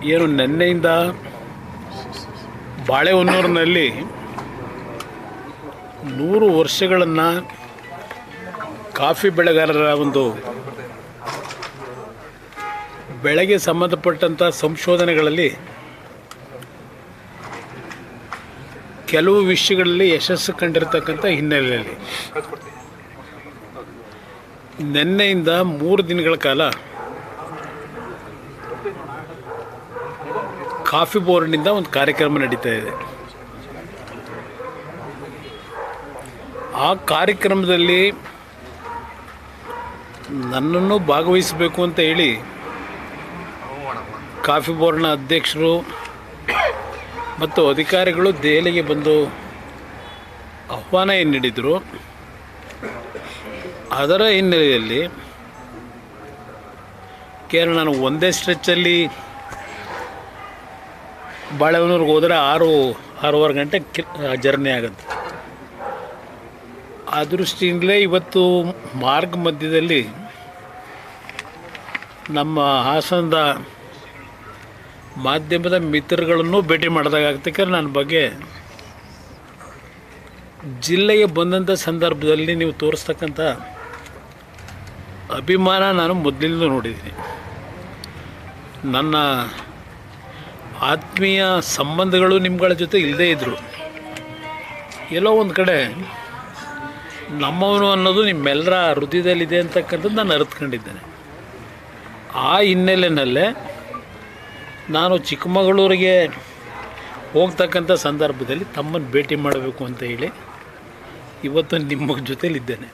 ಏನು ನಿನ್ನೆಯಿಂದ ಬಾಳೆಹೊನ್ನೂರಿನಲ್ಲಿ 100 ವರ್ಷಗಳನ್ನು ಕಾಫಿ ಬೆಳೆಗಾರರ ಒಂದು ಬೆಳೆಗೆ ಸಂಬಂಧಪಟ್ಟಂಥ ಸಂಶೋಧನೆಗಳಲ್ಲಿ ಕೆಲವು ವಿಷಯಗಳಲ್ಲಿ ಯಶಸ್ಸು ಕಂಡಿರ್ತಕ್ಕಂಥ ಹಿನ್ನೆಲೆಯಲ್ಲಿ ನಿನ್ನೆಯಿಂದ 3 ದಿನಗಳ ಕಾಲ ಕಾಫಿ ಬೋರ್ಡ್ನಿಂದ ಒಂದು ಕಾರ್ಯಕ್ರಮ ನಡೀತಾ ಇದೆ. ಆ ಕಾರ್ಯಕ್ರಮದಲ್ಲಿ ನನ್ನನ್ನು ಭಾಗವಹಿಸಬೇಕು ಅಂತ ಹೇಳಿ ಕಾಫಿ ಬೋರ್ಡ್ನ ಅಧ್ಯಕ್ಷರು ಮತ್ತು ಅಧಿಕಾರಿಗಳು ದೆಹಲಿಗೆ ಬಂದು ಆಹ್ವಾನ ಏನು ನೀಡಿದರು. ಅದರ ಹಿನ್ನೆಲೆಯಲ್ಲಿ ಕೇವಲ ನಾನು ಒಂದೇ ಸ್ಟ್ರೆಚ್ಚಲ್ಲಿ ಬಾಳೆಹೊನ್ನೂರಿಗೆ ಹೋದರೆ 6-6.5 ಗಂಟೆ ಜರ್ನಿ ಆಗುತ್ತೆ. ಆ ದೃಷ್ಟಿಯಿಂದಲೇ ಇವತ್ತು ಮಾರ್ಗ ಮಧ್ಯದಲ್ಲಿ ನಮ್ಮ ಹಾಸನದ ಮಾಧ್ಯಮದ ಮಿತ್ರಗಳನ್ನು ಭೇಟಿ ಮಾಡಿದಾಗುತ್ತೆ. ನನ್ನ ಬಗ್ಗೆ ಜಿಲ್ಲೆಗೆ ಬಂದಂಥ ಸಂದರ್ಭದಲ್ಲಿ ನೀವು ತೋರಿಸ್ತಕ್ಕಂಥ ಅಭಿಮಾನ ನಾನು ಮೊದಲಿಂದ ನೋಡಿದ್ದೀನಿ. ನನ್ನ ಆತ್ಮೀಯ ಸಂಬಂಧಗಳು ನಿಮ್ಗಳ ಜೊತೆ ಇಲ್ಲದೇ ಇದ್ದರು, ಎಲ್ಲೋ ಒಂದು ಕಡೆ ನಮ್ಮವನು ಅನ್ನೋದು ನಿಮ್ಮೆಲ್ಲರ ಹೃದಯದಲ್ಲಿದೆ ಅಂತಕ್ಕಂಥದ್ದು ನಾನು ಅರಿತುಕೊಂಡಿದ್ದೇನೆ. ಆ ಹಿನ್ನೆಲೆಯಲ್ಲೇ ನಾನು ಚಿಕ್ಕಮಗಳೂರಿಗೆ ಹೋಗ್ತಕ್ಕಂಥ ಸಂದರ್ಭದಲ್ಲಿ ತಮ್ಮನ್ನು ಭೇಟಿ ಮಾಡಬೇಕು ಅಂತ ಹೇಳಿ ಇವತ್ತು ನಿಮ್ಮ ಜೊತೆಲಿದ್ದೇನೆ.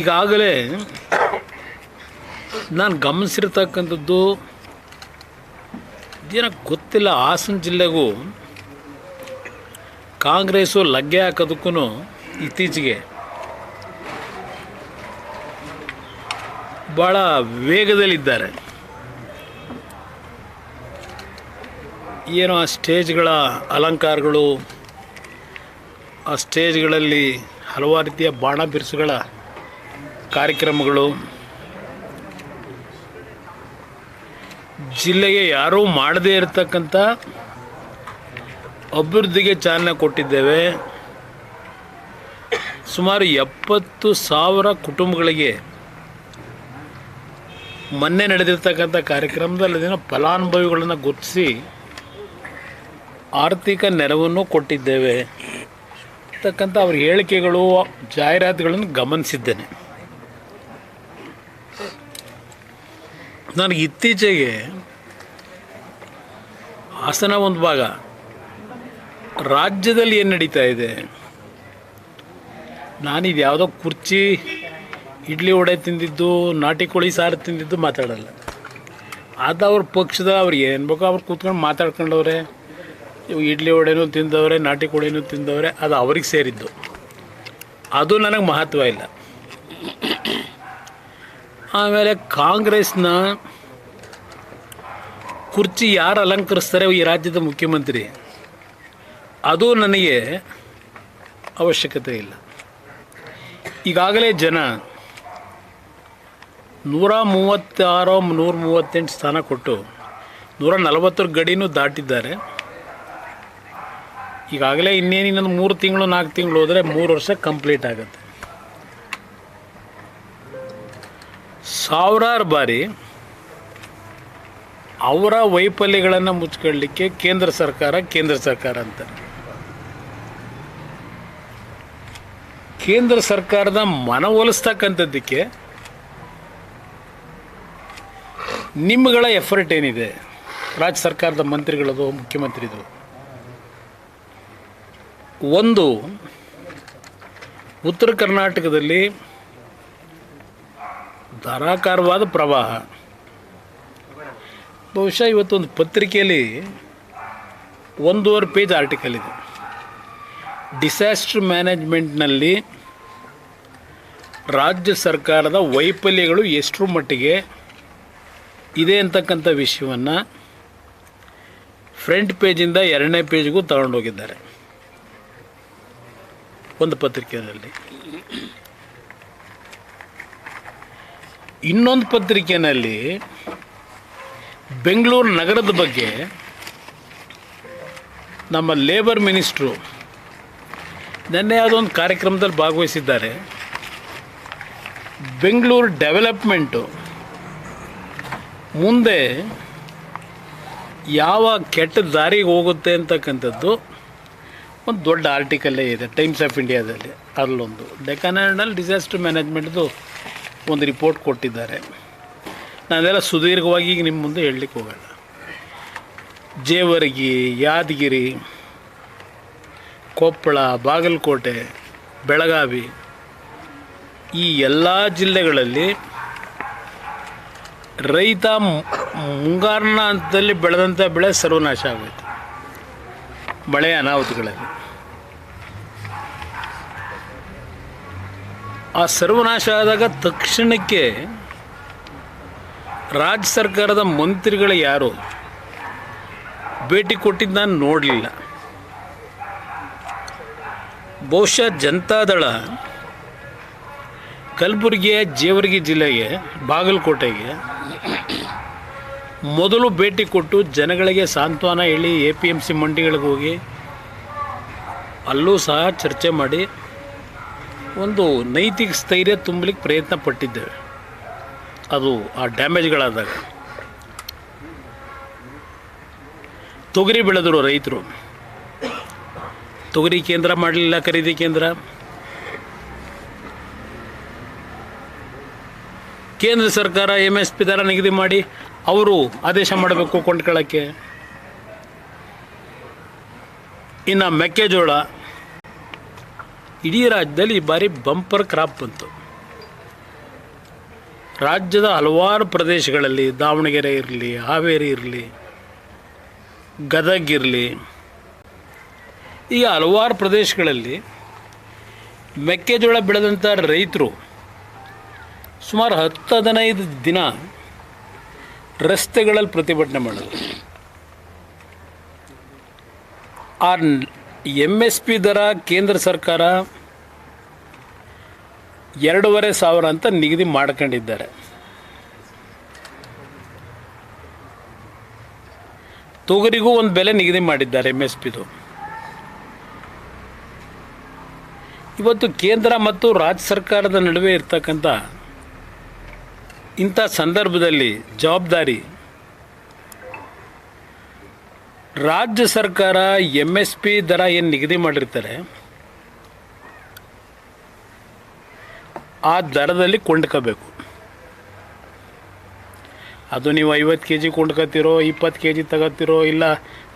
ಈಗಾಗಲೇ ನಾನು ಗಮನಿಸಿರ್ತಕ್ಕಂಥದ್ದು ಏನೋ ಗೊತ್ತಿಲ್ಲ, ಹಾಸನ ಜಿಲ್ಲೆಗೂ ಕಾಂಗ್ರೆಸ್ಸು ಲಗ್ಗೆ ಹಾಕೋದಕ್ಕೂ ಇತ್ತೀಚೆಗೆ ಭಾಳ ವೇಗದಲ್ಲಿದ್ದಾರೆ. ಏನೋ ಆ ಸ್ಟೇಜ್ಗಳ ಅಲಂಕಾರಗಳು, ಆ ಸ್ಟೇಜ್ಗಳಲ್ಲಿ ಹಲವಾರು ರೀತಿಯ ಬಾಣ ಬಿರುಸುಗಳ ಕಾರ್ಯಕ್ರಮಗಳು, ಜಿಲ್ಲೆಗೆ ಯಾರೂ ಮಾಡದೇ ಇರತಕ್ಕಂಥ ಅಭಿವೃದ್ಧಿಗೆ ಚಾಲನೆ ಕೊಟ್ಟಿದ್ದೇವೆ. ಸುಮಾರು 70,000 ಕುಟುಂಬಗಳಿಗೆ ಮೊನ್ನೆ ನಡೆದಿರ್ತಕ್ಕಂಥ ಕಾರ್ಯಕ್ರಮದಲ್ಲಿ ಅದನ್ನು ಫಲಾನುಭವಿಗಳನ್ನು ಗುರುತಿಸಿ ಆರ್ಥಿಕ ನೆರವನ್ನು ಕೊಟ್ಟಿದ್ದೇವೆ ಅಂತಕ್ಕಂಥ ಅವ್ರ ಹೇಳಿಕೆಗಳು, ಜಾಹೀರಾತುಗಳನ್ನು ಗಮನಿಸಿದ್ದೇನೆ. ನನಗೆ ಇತ್ತೀಚೆಗೆ ಹಾಸನ ಒಂದು ಭಾಗ, ರಾಜ್ಯದಲ್ಲಿ ಏನು ನಡೀತಾ ಇದೆ, ನಾನಿದು ಯಾವುದೋ ಕುರ್ಚಿ ಇಡ್ಲಿ ವಡೆ ತಿಂದಿದ್ದು, ನಾಟಿ ಕೋಳಿ ಸಾರು ತಿಂದಿದ್ದು ಮಾತಾಡಲ್ಲ. ಅದು ಅವ್ರ ಪಕ್ಷದ ಅವ್ರಿಗೆ ಏನು ಬೇಕೋ ಅವ್ರು ಕೂತ್ಕೊಂಡು ಮಾತಾಡ್ಕೊಂಡವ್ರೆ. ಇವು ಇಡ್ಲಿ ವಡೆನೂ ತಿಂದವ್ರೆ, ನಾಟಿ ಕೋಳಿನೂ ತಿಂದವ್ರೆ, ಅದು ಅವ್ರಿಗೆ ಸೇರಿದ್ದು. ಅದು ನನಗೆ ಮಹತ್ವ ಇಲ್ಲ. ಆಮೇಲೆ ಕಾಂಗ್ರೆಸ್ನ ಕುರ್ಚಿ ಯಾರು ಅಲಂಕರಿಸ್ತಾರೆ ಈ ರಾಜ್ಯದ ಮುಖ್ಯಮಂತ್ರಿ, ಅದು ನನಗೆ ಅವಶ್ಯಕತೆ ಇಲ್ಲ. ಈಗಾಗಲೇ ಜನ 136-138 ಸ್ಥಾನ ಕೊಟ್ಟು 140 ಗಡಿನೂ ದಾಟಿದ್ದಾರೆ. ಈಗಾಗಲೇ ಇನ್ನೊಂದು 3 ತಿಂಗಳು 4 ತಿಂಗಳು ಹೋದರೆ 3 ವರ್ಷ ಕಂಪ್ಲೀಟ್ ಆಗುತ್ತೆ. ಸಾವಿರಾರು ಬಾರಿ ಅವರ ವೈಫಲ್ಯಗಳನ್ನು ಮುಚ್ಕೊಳ್ಳಿಕ್ಕೆ ಕೇಂದ್ರ ಸರ್ಕಾರ ಅಂತಾರೆ. ಕೇಂದ್ರ ಸರ್ಕಾರದ ಮನವೊಲಿಸ್ತಕ್ಕಂಥದ್ದಕ್ಕೆ ನಿಮ್ಮಗಳ ಎಫರ್ಟ್ ಏನಿದೆ, ರಾಜ್ಯ ಸರ್ಕಾರದ ಮಂತ್ರಿಗಳದು, ಮುಖ್ಯಮಂತ್ರಿದು? ಒಂದು, ಉತ್ತರ ಕರ್ನಾಟಕದಲ್ಲಿ ಧಾರಾಕಾರವಾದ ಪ್ರವಾಹ. ಬಹುಶಃ ಇವತ್ತೊಂದು ಪತ್ರಿಕೆಯಲ್ಲಿ 1.5 ಪೇಜ್ ಆರ್ಟಿಕಲ್ ಇದೆ. ಡಿಸಾಸ್ಟರ್ ಮ್ಯಾನೇಜ್ಮೆಂಟ್ನಲ್ಲಿ ರಾಜ್ಯ ಸರ್ಕಾರದ ವೈಫಲ್ಯಗಳು ಎಷ್ಟರ ಮಟ್ಟಿಗೆ ಇದೆ ಅಂತಕ್ಕಂಥ ವಿಷಯವನ್ನು ಫ್ರಂಟ್ ಪೇಜಿಂದ 2ನೇ ಪೇಜ್ಗೂ ತಗೊಂಡೋಗಿದ್ದಾರೆ ಒಂದು ಪತ್ರಿಕೆಯಲ್ಲಿ. ಇನ್ನೊಂದು ಪತ್ರಿಕೆಯಲ್ಲಿ ಬೆಂಗಳೂರು ನಗರದ ಬಗ್ಗೆ ನಮ್ಮ ಲೇಬರ್ ಮಿನಿಸ್ಟ್ರು ನಿನ್ನೆ ಯಾವುದೊಂದು ಕಾರ್ಯಕ್ರಮದಲ್ಲಿ ಭಾಗವಹಿಸಿದ್ದಾರೆ. ಬೆಂಗಳೂರು ಡೆವಲಪ್ಮೆಂಟು ಮುಂದೆ ಯಾವ ಕೆಟ್ಟ ದಾರಿಗೆ ಹೋಗುತ್ತೆ ಅಂತಕ್ಕಂಥದ್ದು ಒಂದು ದೊಡ್ಡ ಆರ್ಟಿಕಲ್ಲೇ ಇದೆ ಟೈಮ್ಸ್ ಆಫ್ ಇಂಡಿಯಾದಲ್ಲಿ. ಅಲ್ಲೊಂದು ಡೆಕ್ಕನ್ ಹ್ಯಾಂಡಲ್ ಡಿಸಾಸ್ಟರ್ ಮ್ಯಾನೇಜ್ಮೆಂಟ್ದು ಒಂದು ರಿಪೋರ್ಟ್ ಕೊಟ್ಟಿದ್ದಾರೆ. ನಾನೆಲ್ಲ ಸುದೀರ್ಘವಾಗಿ ಈಗ ನಿಮ್ಮ ಮುಂದೆ ಹೇಳಲಿಕ್ಕೆ ಹೋಗೋಣ. ಜೇವರ್ಗಿ, ಯಾದಗಿರಿ, ಕೊಪ್ಪಳ, ಬಾಗಲಕೋಟೆ, ಬೆಳಗಾವಿ ಈ ಎಲ್ಲ ಜಿಲ್ಲೆಗಳಲ್ಲಿ ರೈತ ಮುಂಗಾರಿನ ಹಂತದಲ್ಲಿ ಬೆಳೆದಂಥ ಬೆಳೆ ಸರ್ವನಾಶ ಆಗೋಯ್ತು ಮಳೆಯ ಅನಾಹುತಗಳಲ್ಲಿ. ಆ ಸರ್ವನಾಶ ಆದಾಗ ತಕ್ಷಣಕ್ಕೆ ರಾಜ್ಯ ಸರ್ಕಾರದ ಮಂತ್ರಿಗಳು ಯಾರು ಭೇಟಿ ಕೊಟ್ಟಿದ್ದು ನಾನು ನೋಡಲಿಲ್ಲ. ಬಹುಶಃ ಜನತಾದಳ ಕಲಬುರಗಿಯ ಜೇವರ್ಗಿ ಜಿಲ್ಲೆಗೆ, ಬಾಗಲಕೋಟೆಗೆ ಮೊದಲು ಭೇಟಿ ಕೊಟ್ಟು ಜನಗಳಿಗೆ ಸಾಂತ್ವನ ಹೇಳಿ APMC ಮಂಡಿಗಳಿಗೆ ಹೋಗಿ ಅಲ್ಲೂ ಸಹ ಚರ್ಚೆ ಮಾಡಿ ಒಂದು ನೈತಿಕ ಸ್ಥೈರ್ಯ ತುಂಬಲಿಕ್ಕೆ ಪ್ರಯತ್ನ ಪಟ್ಟಿದ್ದೇವೆ. ಅದು ಆ ಡ್ಯಾಮೇಜ್ಗಳಾದಾಗ ತೊಗರಿ ಬೆಳೆದರು ರೈತರು, ತೊಗರಿ ಕೇಂದ್ರ ಮಾಡಲಿಲ್ಲ, ಖರೀದಿ ಕೇಂದ್ರ. ಕೇಂದ್ರ ಸರ್ಕಾರ MSP ದರ ನಿಗದಿ ಮಾಡಿ ಅವರು ಆದೇಶ ಮಾಡಬೇಕು ಕೊಂಡ್ಕೊಳ್ಳೋಕ್ಕೆ. ಇನ್ನು ಮೆಕ್ಕೆಜೋಳ ಇಡೀ ರಾಜ್ಯದಲ್ಲಿ ಈ ಬಾರಿ ಬಂಪರ್ ಕ್ರಾಪ್ ಬಂತು. ರಾಜ್ಯದ ಹಲವಾರು ಪ್ರದೇಶಗಳಲ್ಲಿ, ದಾವಣಗೆರೆ ಇರಲಿ, ಹಾವೇರಿ ಇರಲಿ, ಗದಗ ಇರಲಿ, ಈಗ ಹಲವಾರು ಪ್ರದೇಶಗಳಲ್ಲಿ ಮೆಕ್ಕೆಜೋಳ ಬೆಳೆದಂಥ ರೈತರು ಸುಮಾರು 10-15 ದಿನ ರಸ್ತೆಗಳಲ್ಲಿ ಪ್ರತಿಭಟನೆ ಮಾಡೋದು. ಆ MSP ದರ ಕೇಂದ್ರ ಸರ್ಕಾರ 2,500 ಅಂತ ನಿಗದಿ ಮಾಡ್ಕೊಂಡಿದ್ದಾರೆ. ತೊಗರಿಗೂ ಒಂದು ಬೆಲೆ ನಿಗದಿ ಮಾಡಿದ್ದಾರೆ MSPದು. ಇವತ್ತು ಕೇಂದ್ರ ಮತ್ತು ರಾಜ್ಯ ಸರ್ಕಾರದ ನಡುವೆ ಇರ್ತಕ್ಕಂಥ ಇಂಥ ಸಂದರ್ಭದಲ್ಲಿ ಜವಾಬ್ದಾರಿ ರಾಜ್ಯ ಸರ್ಕಾರ MSP ದರ ಏನು ನಿಗದಿ ಮಾಡಿರ್ತಾರೆ ಆ ದರದಲ್ಲಿ ಕೊಂಡ್ಕೋಬೇಕು. ಅದು ನೀವು 50 kg ಕೊಂಡ್ಕೊತೀರೋ, 20 kg ತಗೋತೀರೋ, ಇಲ್ಲ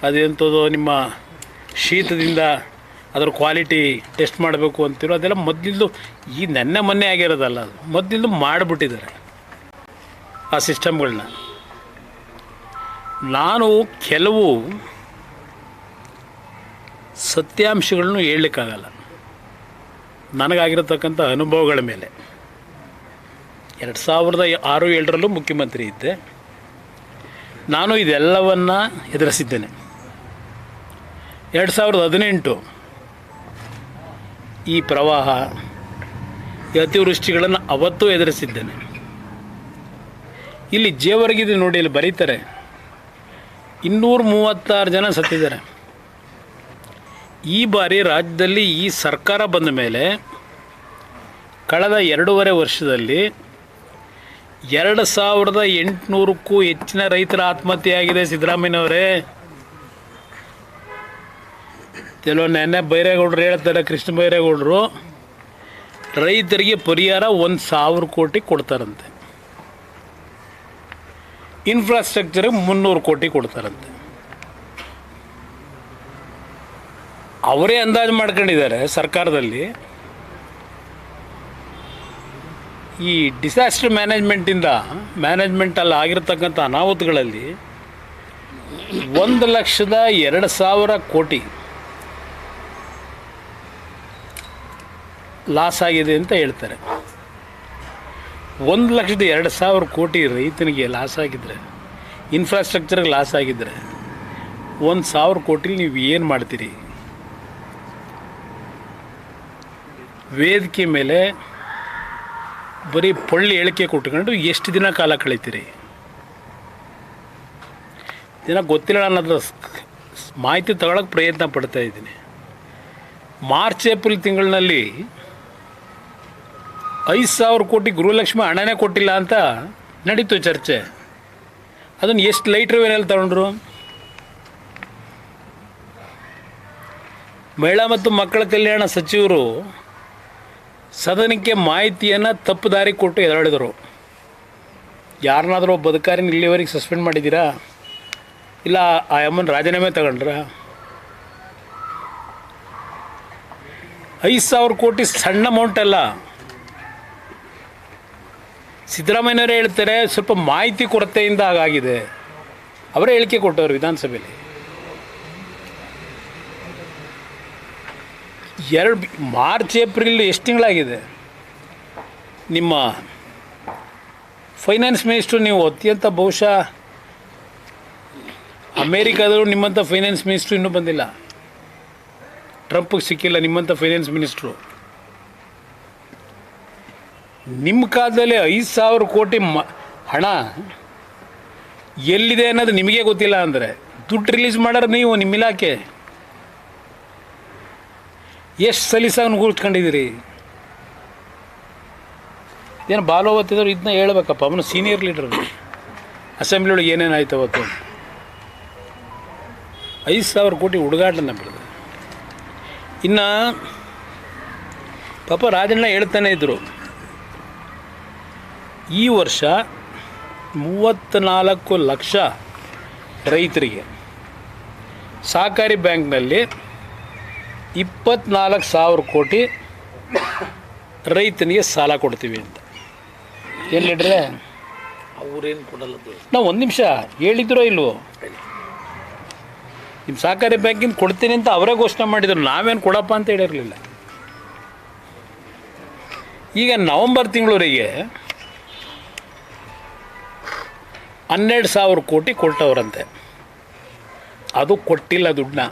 ಅದೆಂಥದ್ದು ನಿಮ್ಮ ಶೀತದಿಂದ ಅದರ ಕ್ವಾಲಿಟಿ ಟೆಸ್ಟ್ ಮಾಡಬೇಕು ಅಂತಿರೋ, ಅದೆಲ್ಲ ಮೊದಲಿಂದು ಈ ಮೊನ್ನೆ ಆಗಿರೋದಲ್ಲ, ಅದು ಮೊದಲಿಂದು ಮಾಡಿಬಿಟ್ಟಿದ್ದಾರೆ ಆ ಸಿಸ್ಟಮ್ಗಳನ್ನ. ನಾನು ಕೆಲವು ಸತ್ಯಾಂಶಗಳನ್ನು ಹೇಳಲಿಕ್ಕಾಗಲ್ಲ ನನಗಾಗಿರತಕ್ಕಂಥ ಅನುಭವಗಳ ಮೇಲೆ. 2006-07 ಮುಖ್ಯಮಂತ್ರಿ ಇದ್ದೆ. ನಾನು ಇದೆಲ್ಲವನ್ನು ಎದುರಿಸಿದ್ದೇನೆ. 2018 ಈ ಪ್ರವಾಹ, ಈ ಅತಿವೃಷ್ಟಿಗಳನ್ನು ಅವತ್ತೂ ಎದುರಿಸಿದ್ದೇನೆ. ಇಲ್ಲಿ ಜೇವರ್ಗಿದೆ ನೋಡಿ, ಇಲ್ಲಿ ಬರೀತಾರೆ 236 ಜನ ಸತ್ತಿದ್ದಾರೆ. ಈ ಬಾರಿ ರಾಜ್ಯದಲ್ಲಿ ಈ ಸರ್ಕಾರ ಬಂದ ಮೇಲೆ ಕಳೆದ 2.5 ವರ್ಷದಲ್ಲಿ 2,800ಕ್ಕೂ ಹೆಚ್ಚಿನ ರೈತರ ಆತ್ಮಹತ್ಯೆಯಾಗಿದೆ. ಸಿದ್ದರಾಮಯ್ಯನವರೇ, ಕೆಲವು ನೆನ್ನೆ ಬೈರೇಗೌಡರು ಹೇಳ್ತಾರೆ, ಕೃಷ್ಣ ಬೈರೇಗೌಡರು ರೈತರಿಗೆ ಪರಿಹಾರ 1,000 ಕೋಟಿ ಕೊಡ್ತಾರಂತೆ, ಇನ್ಫ್ರಾಸ್ಟ್ರಕ್ಚರ್ಗೆ 300 ಕೋಟಿ ಕೊಡ್ತಾರಂತೆ. ಅವರೇ ಅಂದಾಜು ಮಾಡ್ಕೊಂಡಿದ್ದಾರೆ ಸರ್ಕಾರದಲ್ಲಿ. ಈ ಡಿಸಾಸ್ಟರ್ ಮ್ಯಾನೇಜ್ಮೆಂಟಲ್ಲಿ ಆಗಿರ್ತಕ್ಕಂಥ ಅನಾಹುತಗಳಲ್ಲಿ 1,02,000 ಕೋಟಿ ಲಾಸ್ ಆಗಿದೆ ಅಂತ ಹೇಳ್ತಾರೆ. 1,02,000 ಕೋಟಿ ರೈತನಿಗೆ ಲಾಸ್ ಆಗಿದ್ದರೆ, ಇನ್ಫ್ರಾಸ್ಟ್ರಕ್ಚರ್ಗೆ ಲಾಸ್ ಆಗಿದ್ದರೆ 1,000 ಕೋಟಿಲಿ ನೀವು ಏನು ಮಾಡ್ತೀರಿ? ವೇದಿಕೆ ಮೇಲೆ ಬರೀ ಪೊಳ್ಳಿ ಹೇಳಿಕೆ ಕೊಟ್ಕೊಂಡು ಎಷ್ಟು ದಿನ ಕಾಲ ಕಳೀತೀರಿ? ದಿನ ಗೊತ್ತಿಲ್ಲ ಅನ್ನೋದು ಮಾಹಿತಿ ತಗೊಳ್ಳೋಕೆ ಪ್ರಯತ್ನ ಪಡ್ತಾ ಇದ್ದೀನಿ. ಮಾರ್ಚ್ ಏಪ್ರಿಲ್ ತಿಂಗಳಿನಲ್ಲಿ 5,000 ಕೋಟಿ ಗೃಹಲಕ್ಷ್ಮಿ ಹಣನೇ ಕೊಟ್ಟಿಲ್ಲ ಅಂತ ನಡೀತು ಚರ್ಚೆ. ಅದನ್ನು ಎಷ್ಟು ಲೈಟ್ರ್ ವೇನಲ್ಲಿ ತಗೊಂಡ್ರು? ಮಹಿಳಾ ಮತ್ತು ಮಕ್ಕಳ ಕಲ್ಯಾಣ ಸಚಿವರು ಸದನಕ್ಕೆ ಮಾಹಿತಿಯನ್ನು ತಪ್ಪು ದಾರಿ ಕೊಟ್ಟು ಎದುರಾಡಿದರು. ಯಾರನ್ನಾದರೂ ಒಬ್ಬ ಅಧಿಕಾರಿನ ಇಲ್ಲಿವರೆಗೆ ಸಸ್ಪೆಂಡ್ ಮಾಡಿದ್ದೀರಾ? ಇಲ್ಲ ಆ ಅಮ್ಮನ ರಾಜೀನಾಮೆ ತಗೊಂಡ್ರ? 5,000 ಕೋಟಿ ಸಣ್ಣ ಅಮೌಂಟ್ ಅಲ್ಲ. ಸಿದ್ದರಾಮಯ್ಯನವರೇ ಹೇಳ್ತಾರೆ ಸ್ವಲ್ಪ ಮಾಹಿತಿ ಕೊರತೆಯಿಂದ ಹಾಗಾಗಿದೆ. ಅವರೇ ಹೇಳಿಕೆ ಕೊಟ್ಟವರು ವಿಧಾನಸಭೆಯಲ್ಲಿ. ಮಾರ್ಚ್ ಏಪ್ರಿಲ್ ಎಷ್ಟು ತಿಂಗಳಾಗಿದೆ? ನಿಮ್ಮ ಫೈನಾನ್ಸ್ ಮಿನಿಸ್ಟ್ರು, ನೀವು ಅತ್ಯಂತ ಬಹುಶಃ ಅಮೇರಿಕಾದವರು ನಿಮ್ಮಂಥ ಫೈನಾನ್ಸ್ ಮಿನಿಸ್ಟ್ರು ಇನ್ನೂ ಬಂದಿಲ್ಲ. ಟ್ರಂಪ್ಗೆ ಸಿಕ್ಕಿಲ್ಲ ನಿಮ್ಮಂಥ ಫೈನಾನ್ಸ್ ಮಿನಿಸ್ಟ್ರು. ನಿಮ್ಮ ಕಾಲದಲ್ಲಿ 5,000 ಕೋಟಿ ಹಣ ಎಲ್ಲಿದೆ ಅನ್ನೋದು ನಿಮಗೆ ಗೊತ್ತಿಲ್ಲ ಅಂದರೆ ದುಡ್ಡು ರಿಲೀಸ್ ಮಾಡೋರು ನೀವು, ನಿಮ್ಮ ಇಲಾಖೆ ಎಷ್ಟು ಸಲೀಸಾಗಿ ಕೂತ್ಕೊಂಡಿದ್ದೀರಿ? ಏನು ಬಾಲು ಓದ್ತಿದ್ರು ಇದನ್ನ ಹೇಳ್ಬೇಕಪ್ಪ. ಅವನು ಸೀನಿಯರ್ ಲೀಡರ್ ಅಸೆಂಬ್ಲಿ ಒಳಗೆ ಏನೇನಾಯ್ತು ಅವತ್ತು. 5,000 ಕೋಟಿ ಹುಡುಗಾಟನ ಬಿಡಿದೆ. ಇನ್ನು ಪಾಪ ರಾಜಣ್ಣ ಹೇಳ್ತಾನೆ ಇದ್ದರು, ಈ ವರ್ಷ 34 ಲಕ್ಷ ರೈತರಿಗೆ ಸಹಕಾರಿ ಬ್ಯಾಂಕ್ನಲ್ಲಿ 24,000 ಕೋಟಿ ರೈತನಿಗೆ ಸಾಲ ಕೊಡ್ತೀವಿ ಅಂತ. ಏನು ಲೀಡ್ರೆ? ಅವ್ರೇನು ಕೊಡಲ್ಲ. ನಾವು ಒಂದು ನಿಮಿಷ ಹೇಳಿದ್ರೋ ಇಲ್ವೋ? ನಿಮ್ಮ ಸಹಕಾರಿ ಬ್ಯಾಂಕಿಂದ ಕೊಡ್ತೀನಿ ಅಂತ ಅವರೇ ಘೋಷಣೆ ಮಾಡಿದರು, ನಾವೇನು ಕೊಡಪ್ಪ ಅಂತ ಹೇಳಿರಲಿಲ್ಲ. ಈಗ ನವಂಬರ್ ತಿಂಗಳವರೆಗೆ 12,000 ಕೋಟಿ ಕೊಟ್ಟವ್ರಂತೆ. ಅದು ಕೊಟ್ಟಿಲ್ಲ ದುಡ್ಡನ್ನ.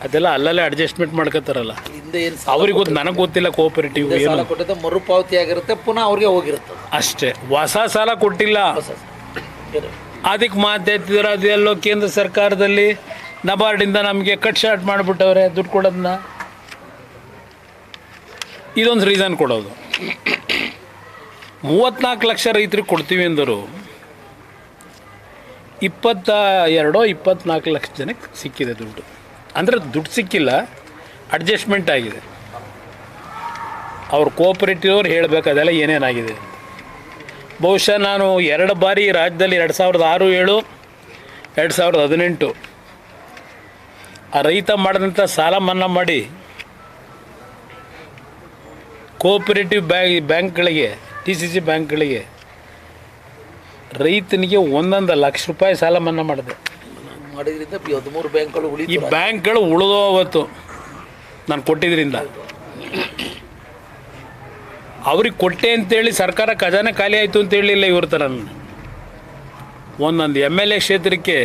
ಅದೆಲ್ಲ ಅಲ್ಲಲ್ಲೇ ಅಡ್ಜಸ್ಟ್ಮೆಂಟ್ ಮಾಡ್ಕೋತಾರಲ್ಲ. ಅವ್ರಿಗೆ ಗೊತ್ತು, ನನಗೆ ಗೊತ್ತಿಲ್ಲ. ಕೋಆಪರೇಟಿವ್ ಸಾಲ ಕೊಟ್ಟಿದ್ದ ಮರುಪಾವತಿ ಆಗಿರುತ್ತೆ, ಪುನಃ ಅವ್ರಿಗೆ ಹೋಗಿರುತ್ತೆ ಅಷ್ಟೇ. ಹೊಸ ಸಾಲ ಕೊಟ್ಟಿಲ್ಲ. ಅದಕ್ಕೆ ಮಾತಾಡ್ತಿದ್ರು ಅದೆಲ್ಲೋ ಕೇಂದ್ರ ಸರ್ಕಾರದಲ್ಲಿ ನಬಾರ್ಡಿಂದ ನಮಗೆ ಕಟ್ ಶಾರ್ಟ್ ಮಾಡಿಬಿಟ್ಟವ್ರೆ ದುಡ್ಡು ಕೊಡೋದನ್ನ. ಇದೊಂದು ರೀಸನ್ ಕೊಡೋದು. 34 ಲಕ್ಷ ರೈತರಿಗೆ ಕೊಡ್ತೀವಿ ಅಂದರು. 24 ಲಕ್ಷ ಜನಕ್ಕೆ ಸಿಕ್ಕಿದೆ ದುಡ್ಡು. ಅಂದರೆ ದುಡ್ಡು ಸಿಕ್ಕಿಲ್ಲ, ಅಡ್ಜಸ್ಟ್ಮೆಂಟ್ ಆಗಿದೆ. ಅವ್ರು ಕೋಆಪರೇಟಿವ್ ಅವ್ರು ಹೇಳಬೇಕು ಅದೆಲ್ಲ ಏನೇನಾಗಿದೆ. ಬಹುಶಃ ನಾನು 2 ಬಾರಿ ರಾಜ್ಯದಲ್ಲಿ 2006, 2007, 2018 ಆ ರೈತ ಮಾಡಿದಂಥ ಸಾಲ ಮನ್ನಾ ಮಾಡಿ ಕೋಆಪರೇಟಿವ್ ಬ್ಯಾಂಕ್ಗಳಿಗೆ, TCC ಬ್ಯಾಂಕ್ಗಳಿಗೆ ರೈತನಿಗೆ 1 ಲಕ್ಷ ರೂಪಾಯಿ ಸಾಲ ಮನ್ನಾ ಮಾಡಿದೆ. ಮಾಡಿದ್ರಿಂದ 13 ಬ್ಯಾಂಕ್ಗಳು ಈ ಬ್ಯಾಂಕ್ಗಳು ಉಳಿದೋ ಅವತ್ತು ನಾನು ಕೊಟ್ಟಿದ್ದರಿಂದ. ಅವ್ರಿಗೆ ಕೊಟ್ಟೆ ಅಂತೇಳಿ ಸರ್ಕಾರ ಖಜಾನೆ ಖಾಲಿ ಆಯಿತು ಅಂತ ಹೇಳಿಲ್ಲ ಇವ್ರ ಥರ. ಒಂದೊಂದು MLA ಕ್ಷೇತ್ರಕ್ಕೆ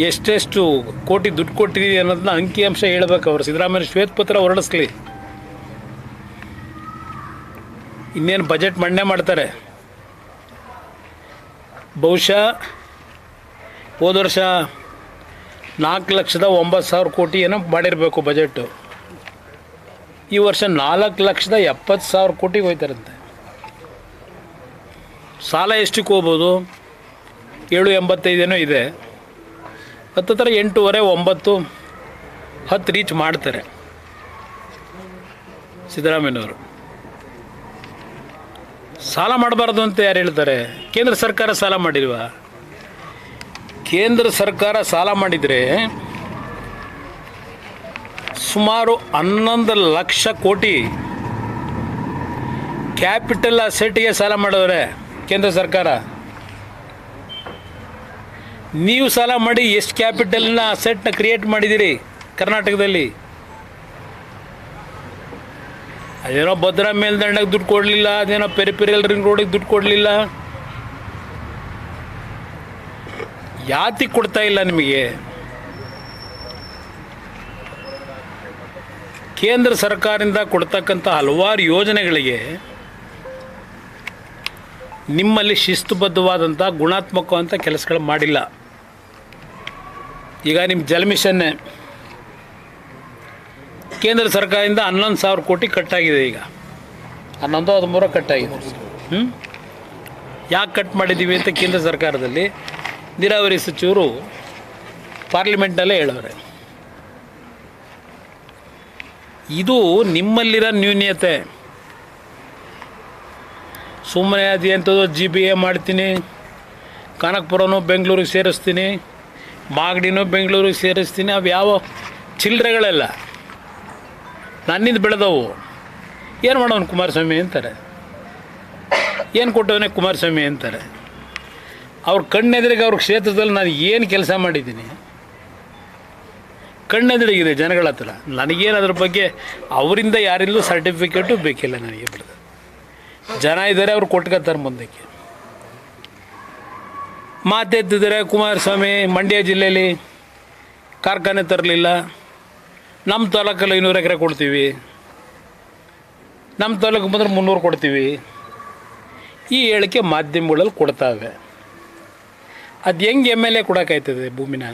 ಎಷ್ಟೆಷ್ಟು ಕೋಟಿ ದುಡ್ಡು ಕೊಟ್ಟಿದ್ದೀವಿ ಅನ್ನೋದನ್ನ ಅಂಕಿಅಂಶ ಹೇಳ್ಬೇಕು. ಅವರು ಸಿದ್ದರಾಮಯ್ಯ ಶ್ವೇತಪತ್ರ ಹೊರಡಿಸ್ಲಿ. ಇನ್ನೇನು ಬಜೆಟ್ ಮಂಡನೆ ಮಾಡ್ತಾರೆ. ಬಹುಶಃ ಹೋದ ವರ್ಷ 4,09,000 ಕೋಟಿ ಏನೋ ಮಾಡಿರಬೇಕು ಬಜೆಟು. ಈ ವರ್ಷ 4,70,000 ಕೋಟಿಗೆ ಹೋಯ್ತಾರಂತೆ. ಸಾಲ ಎಷ್ಟಕ್ಕೆ ಹೋಗ್ಬೋದು? 785 ಇದೆ. ಹತ್ತಿರ 8.5, 9, 10 ರೀಚ್ ಮಾಡ್ತಾರೆ ಸಿದ್ದರಾಮಯ್ಯನವರು. ಸಾಲ ಮಾಡಬಾರ್ದು ಅಂತ ಯಾರು ಹೇಳ್ತಾರೆ? ಕೇಂದ್ರ ಸರ್ಕಾರ ಸಾಲ ಮಾಡಿಲ್ವಾ? ಕೇಂದ್ರ ಸರ್ಕಾರ ಸಾಲ ಮಾಡಿದರೆ ಸುಮಾರು 11 ಲಕ್ಷ ಕೋಟಿ ಕ್ಯಾಪಿಟಲ್ ಅಸೆಟ್ಗೆ ಸಾಲ ಮಾಡಿದ್ರೆ ಕೇಂದ್ರ ಸರ್ಕಾರ. ನೀವು ಸಾಲ ಮಾಡಿ ಎಷ್ಟು ಕ್ಯಾಪಿಟಲ್ನ ಅಸೆಟ್ನ ಕ್ರಿಯೇಟ್ ಮಾಡಿದ್ದೀರಿ ಕರ್ನಾಟಕದಲ್ಲಿ? ಅದೇನೋ ಭದ್ರಾ ಮೇಲ್ದಂಡಕ್ಕೆ ದುಡ್ಡು ಕೊಡಲಿಲ್ಲ, ಅದೇನೋ ಪೆರಿಫೆರಿಯಲ್ ರಿಂಗ್ ರೋಡಿಗೆ ದುಡ್ಡು ಕೊಡಲಿಲ್ಲ. ಯಾತಿಗೆ ಕೊಡ್ತಾ ಇಲ್ಲ ನಿಮಗೆ? ಕೇಂದ್ರ ಸರ್ಕಾರದಿಂದ ಕೊಡ್ತಕ್ಕಂಥ ಹಲವಾರು ಯೋಜನೆಗಳಿಗೆ ನಿಮ್ಮಲ್ಲಿ ಶಿಸ್ತುಬದ್ಧವಾದಂಥ ಗುಣಾತ್ಮಕವಂಥ ಕೆಲಸಗಳು ಮಾಡಿಲ್ಲ. ಈಗ ನಿಮ್ಮ ಜಲ ಮಿಷನ್ನೇ ಕೇಂದ್ರ ಸರ್ಕಾರದಿಂದ 11,000 ಕೋಟಿ ಕಟ್ಟಾಗಿದೆ. ಈಗ 11-13 ಕಟ್ಟಾಗಿದೆ. ಯಾಕೆ ಕಟ್ ಮಾಡಿದ್ದೀವಿ ಅಂತ ಕೇಂದ್ರ ಸರ್ಕಾರದಲ್ಲಿ ನೀರಾವರಿ ಸಚಿವರು ಪಾರ್ಲಿಮೆಂಟ್ನಲ್ಲೇ ಹೇಳೋರೆ. ಇದು ನಿಮ್ಮಲ್ಲಿರೋ ನ್ಯೂನ್ಯತೆ. ಸುಮ್ಮನೆ ಅದೇಂಥದ್ದು GBA ಮಾಡ್ತೀನಿ, ಕನಕಪುರನೂ ಬೆಂಗಳೂರಿಗೆ ಸೇರಿಸ್ತೀನಿ, ಮಾಗಡಿನೂ ಬೆಂಗಳೂರಿಗೆ ಸೇರಿಸ್ತೀನಿ, ಅವು ಯಾವ ಚಿಲ್ಲರೆಗಳೆಲ್ಲ ನನ್ನಿಂದ ಬೆಳೆದವು. ಏನು ಮಾಡೋನು ಕುಮಾರಸ್ವಾಮಿ ಅಂತಾರೆ, ಏನು ಕೊಟ್ಟವನೇ ಕುಮಾರಸ್ವಾಮಿ ಅಂತಾರೆ. ಅವ್ರ ಕಣ್ಣೆದುರಿಗೆ ಅವ್ರ ಕ್ಷೇತ್ರದಲ್ಲಿ ನಾನು ಏನು ಕೆಲಸ ಮಾಡಿದ್ದೀನಿ ಕಣ್ಣೆದುರಿಗಿದೆ ಜನಗಳ ಹತ್ರ. ನನಗೇನು ಅದ್ರ ಬಗ್ಗೆ ಅವರಿಂದ ಯಾರಿಂದಲೂ ಸರ್ಟಿಫಿಕೇಟು ಬೇಕಿಲ್ಲ ನನಗೆ. ಬಿಡೋದು ಜನ ಇದ್ದಾರೆ, ಅವ್ರು ಕೊಟ್ಕೊತಾರೆ ಮುಂದಕ್ಕೆ. ಮಾತೆತ್ತಿದ್ದಾರೆ ಕುಮಾರಸ್ವಾಮಿ ಮಂಡ್ಯ ಜಿಲ್ಲೆಯಲ್ಲಿ ಕಾರ್ಖಾನೆ ತರಲಿಲ್ಲ, ನಮ್ಮ ತಾಲೂಕಲ್ಲಿ 500 ಎಕರೆ ಕೊಡ್ತೀವಿ, ನಮ್ಮ ತಾಲೂಕು ಬಂದರೆ 300 ಕೊಡ್ತೀವಿ. ಈ ಹೇಳಿಕೆ ಮಾಧ್ಯಮಗಳಲ್ಲಿ ಕೊಡ್ತಾವೆ. ಅದು ಹೆಂಗೆ MLA ಕೊಡೋಕ್ಕಾಯ್ತದೆ? ಭೂಮಿನ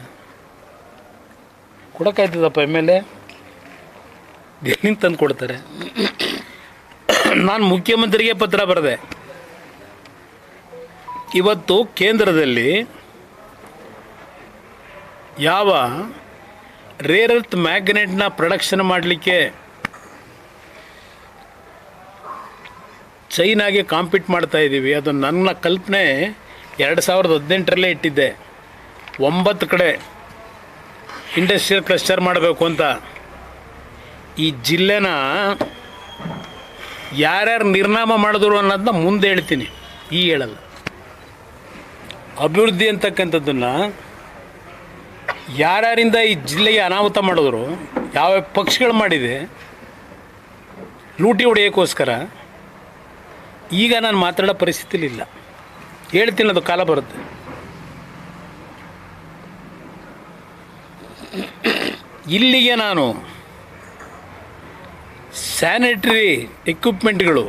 ಕೊಡೋಕ್ಕಾಯ್ತದಪ್ಪ MLA? ಎಲ್ಲಿಂದ ತಂದು ಕೊಡ್ತಾರೆ? ನಾನು ಮುಖ್ಯಮಂತ್ರಿಗೆ ಪತ್ರ ಬರೆದೆ. ಇವತ್ತು ಕೇಂದ್ರದಲ್ಲಿ ಯಾವ ರೇರ್ ಅರ್ತ್ ಮ್ಯಾಗ್ನೆಟ್ನ ಪ್ರೊಡಕ್ಷನ್ ಮಾಡಲಿಕ್ಕೆ ಚೈನಾಗೆ ಕಾಂಪೀಟ್ ಮಾಡ್ತಾ ಇದ್ದೀವಿ. ಅದು ನನ್ನ ಕಲ್ಪನೆ 2018ರಲ್ಲೇ ಇಟ್ಟಿದ್ದೆ. 9 ಕಡೆ ಇಂಡಸ್ಟ್ರಿಯಲ್ ಕ್ಲಸ್ಟರ್ ಮಾಡಬೇಕು ಅಂತ. ಈ ಜಿಲ್ಲೆನ ಯಾರ್ಯಾರು ನಿರ್ನಾಮ ಮಾಡಿದ್ರು ಅನ್ನೋದನ್ನ ಮುಂದೆ ಹೇಳ್ತೀನಿ, ಈ ಹೇಳಲ್ಲ. ಅಭಿವೃದ್ಧಿ ಅಂತಕ್ಕಂಥದ್ದನ್ನು ಯಾರ್ಯಾರಿಂದ ಈ ಜಿಲ್ಲೆಗೆ ಅನಾಹುತ ಮಾಡಿದ್ರು, ಯಾವ ಪಕ್ಷಗಳು ಮಾಡಿದೆ ಲೂಟಿ ಹೊಡೆಯೋಕ್ಕೋಸ್ಕರ, ಈಗ ನಾನು ಮಾತಾಡೋ ಪರಿಸ್ಥಿತಿಲಿ ಇಲ್ಲ. ಹೇಳ್ತೀನಿ, ಅದು ಕಾಲ ಬರುತ್ತೆ. ಇಲ್ಲಿಗೆ ನಾನು ಸ್ಯಾನಿಟರಿ ಎಕ್ವಿಪ್ಮೆಂಟ್ಗಳು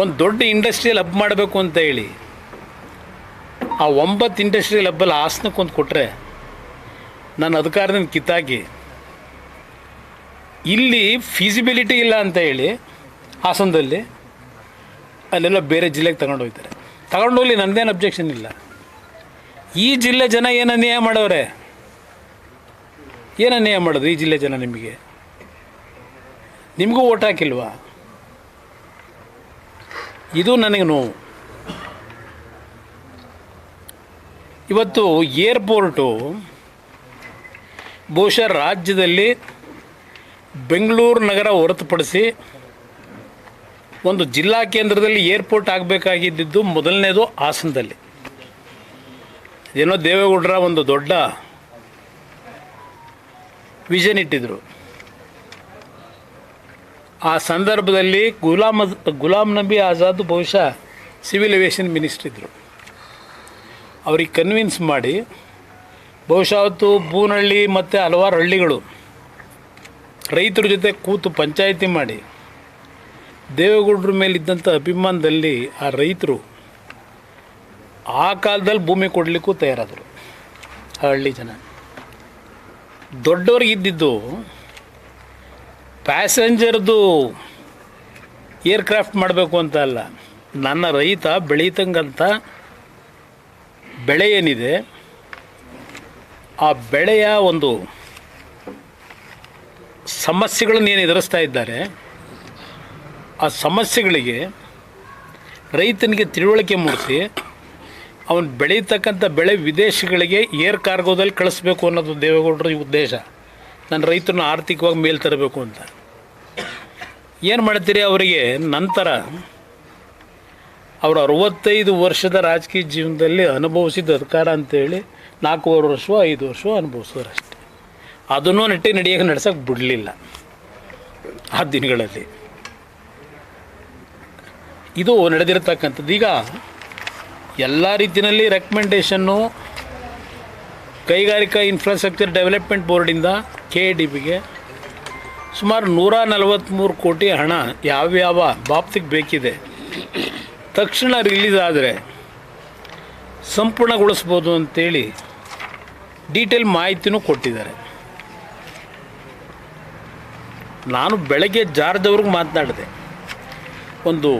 ಒಂದು ದೊಡ್ಡ ಇಂಡಸ್ಟ್ರಿಯಲ್ ಹಬ್ ಮಾಡಬೇಕು ಅಂತ ಹೇಳಿ ಆ 9 ಇಂಡಸ್ಟ್ರಿಯಲ್ ಹಬ್ಬಲ್ಲಿ ಹಾಸನಕ್ಕೊಂದು ಕೊಟ್ಟರೆ, ನಾನು ಅಧಿಕಾರದಿಂದ ಕಿತ್ತಾಕಿ ಇಲ್ಲಿ ಫೀಸಿಬಿಲಿಟಿ ಇಲ್ಲ ಅಂತ ಹೇಳಿ ಹಾಸನದಲ್ಲಿ ಅಲ್ಲೆಲ್ಲ ಬೇರೆ ಜಿಲ್ಲೆಗೆ ತಗೊಂಡೋಗ್ತಾರೆ. ತಗೊಂಡೋಗ್ಲಿ, ನನ್ನದೇನು ಅಬ್ಜೆಕ್ಷನ್ ಇಲ್ಲ. ಈ ಜಿಲ್ಲೆ ಜನ ಏನು ಅನ್ಯಾಯ ಮಾಡೋರೆ? ಏನು ಅನ್ಯಾಯ ಮಾಡೋದು ಈ ಜಿಲ್ಲೆ ಜನ? ನಿಮಗೂ ಓಟ್ ಹಾಕಿಲ್ವಾ? ಇದು ನನಗೆ ನೋವು. ಇವತ್ತು ಏರ್ಪೋರ್ಟು ಬಹುಶಃ ರಾಜ್ಯದಲ್ಲಿ ಬೆಂಗಳೂರು ನಗರ ಹೊರತುಪಡಿಸಿ ಒಂದು ಜಿಲ್ಲಾ ಕೇಂದ್ರದಲ್ಲಿ ಏರ್ಪೋರ್ಟ್ ಆಗಬೇಕಾಗಿದ್ದು ಮೊದಲನೇದು ಹಾಸನದಲ್ಲಿ. ಏನೋ ದೇವೇಗೌಡರ ಒಂದು ದೊಡ್ಡ ವಿಷನ್ ಇಟ್ಟಿದ್ದರು. ಆ ಸಂದರ್ಭದಲ್ಲಿ ಗುಲಾಮ್ ನಬಿ ಆಜಾದ್ ಬಹುಶಃ ಸಿವಿಲ್ ಏವಿಯೇಷನ್ ಮಿನಿಸ್ಟ್ರ್ ಇದ್ದರು. ಅವ್ರಿಗೆ ಕನ್ವಿನ್ಸ್ ಮಾಡಿ ಬಹುಶಃ ಅವತ್ತು ಬೂನಹಳ್ಳಿ ಮತ್ತು ಹಲವಾರು ಹಳ್ಳಿಗಳು ರೈತರ ಜೊತೆ ಕೂತು ಪಂಚಾಯಿತಿ ಮಾಡಿ ದೇವೇಗೌಡರ ಮೇಲಿದ್ದಂಥ ಅಭಿಮಾನದಲ್ಲಿ ಆ ರೈತರು ಆ ಕಾಲದಲ್ಲಿ ಭೂಮಿ ಕೊಡಲಿಕ್ಕೂ ತಯಾರಾದರು. ಆ ಹಳ್ಳಿ ಜನ ದೊಡ್ಡವ್ರಿಗಿದ್ದಿದ್ದು ಪ್ಯಾಸೆಂಜರ್ದು ಏರ್ಕ್ರಾಫ್ಟ್ ಮಾಡಬೇಕು ಅಂತ ಅಲ್ಲ, ನನ್ನ ರೈತ ಬೆಳೀತಂಗಂಥ ಬೆಳೆ ಏನಿದೆ ಆ ಬೆಳೆಯ ಒಂದು ಸಮಸ್ಯೆಗಳನ್ನು ಏನು ಎದುರಿಸ್ತಾ ಇದ್ದಾರೆ, ಆ ಸಮಸ್ಯೆಗಳಿಗೆ ರೈತನಿಗೆ ತಿಳುವಳಿಕೆ ಮೂಡಿಸಿ ಅವನು ಬೆಳೀತಕ್ಕಂಥ ಬೆಳೆ ವಿದೇಶಗಳಿಗೆ ಏರ್ ಕಾರ್ಗೋದಲ್ಲಿ ಕಳಿಸ್ಬೇಕು ಅನ್ನೋದು ದೇವೇಗೌಡರ ಉದ್ದೇಶ. ನನ್ನ ರೈತರನ್ನ ಆರ್ಥಿಕವಾಗಿ ಮೇಲೆ ತರಬೇಕು ಅಂತ. ಏನು ಮಾಡ್ತೀರಿ ಅವರಿಗೆ? ನಂತರ ಅವರು 65 ವರ್ಷದ ರಾಜಕೀಯ ಜೀವನದಲ್ಲಿ ಅನುಭವಿಸಿದ ಅಧಿಕಾರ ಅಂತೇಳಿ 4 ವರ್ಷ 5 ವರ್ಷ ಅನುಭವಿಸೋರಷ್ಟೇ. ಅದನ್ನೂ ನಡೆಯೋಕೆ ನಡೆಸೋಕೆ ಬಿಡಲಿಲ್ಲ ಆ ದಿನಗಳಲ್ಲಿ. ಇದು ನಡೆದಿರತಕ್ಕಂಥದ್ದು. ಈಗ ಎಲ್ಲ ರೀತಿಯಲ್ಲಿ ರೆಕಮೆಂಡೇಷನ್ನು ಕೈಗಾರಿಕಾ ಇನ್ಫ್ರಾಸ್ಟ್ರಕ್ಚರ್ ಡೆವಲಪ್ಮೆಂಟ್ ಬೋರ್ಡಿಂದ KIDBಗೆ ಸುಮಾರು 143 ಕೋಟಿ ಹಣ ಯಾವ್ಯಾವ ಬಾಬ್ತಿಗೆ ಬೇಕಿದೆ ತಕ್ಷಣ ರಿಲೀಸ್ ಆದರೆ ಸಂಪೂರ್ಣಗೊಳಿಸ್ಬೋದು ಅಂತೇಳಿ ಡೀಟೇಲ್ ಮಾಹಿತಿನೂ ಕೊಟ್ಟಿದ್ದಾರೆ. ನಾನು ಬೆಳಗ್ಗೆ ಜಾರ್ಜ್ ಮಾತನಾಡಿದೆ. ಒಂದು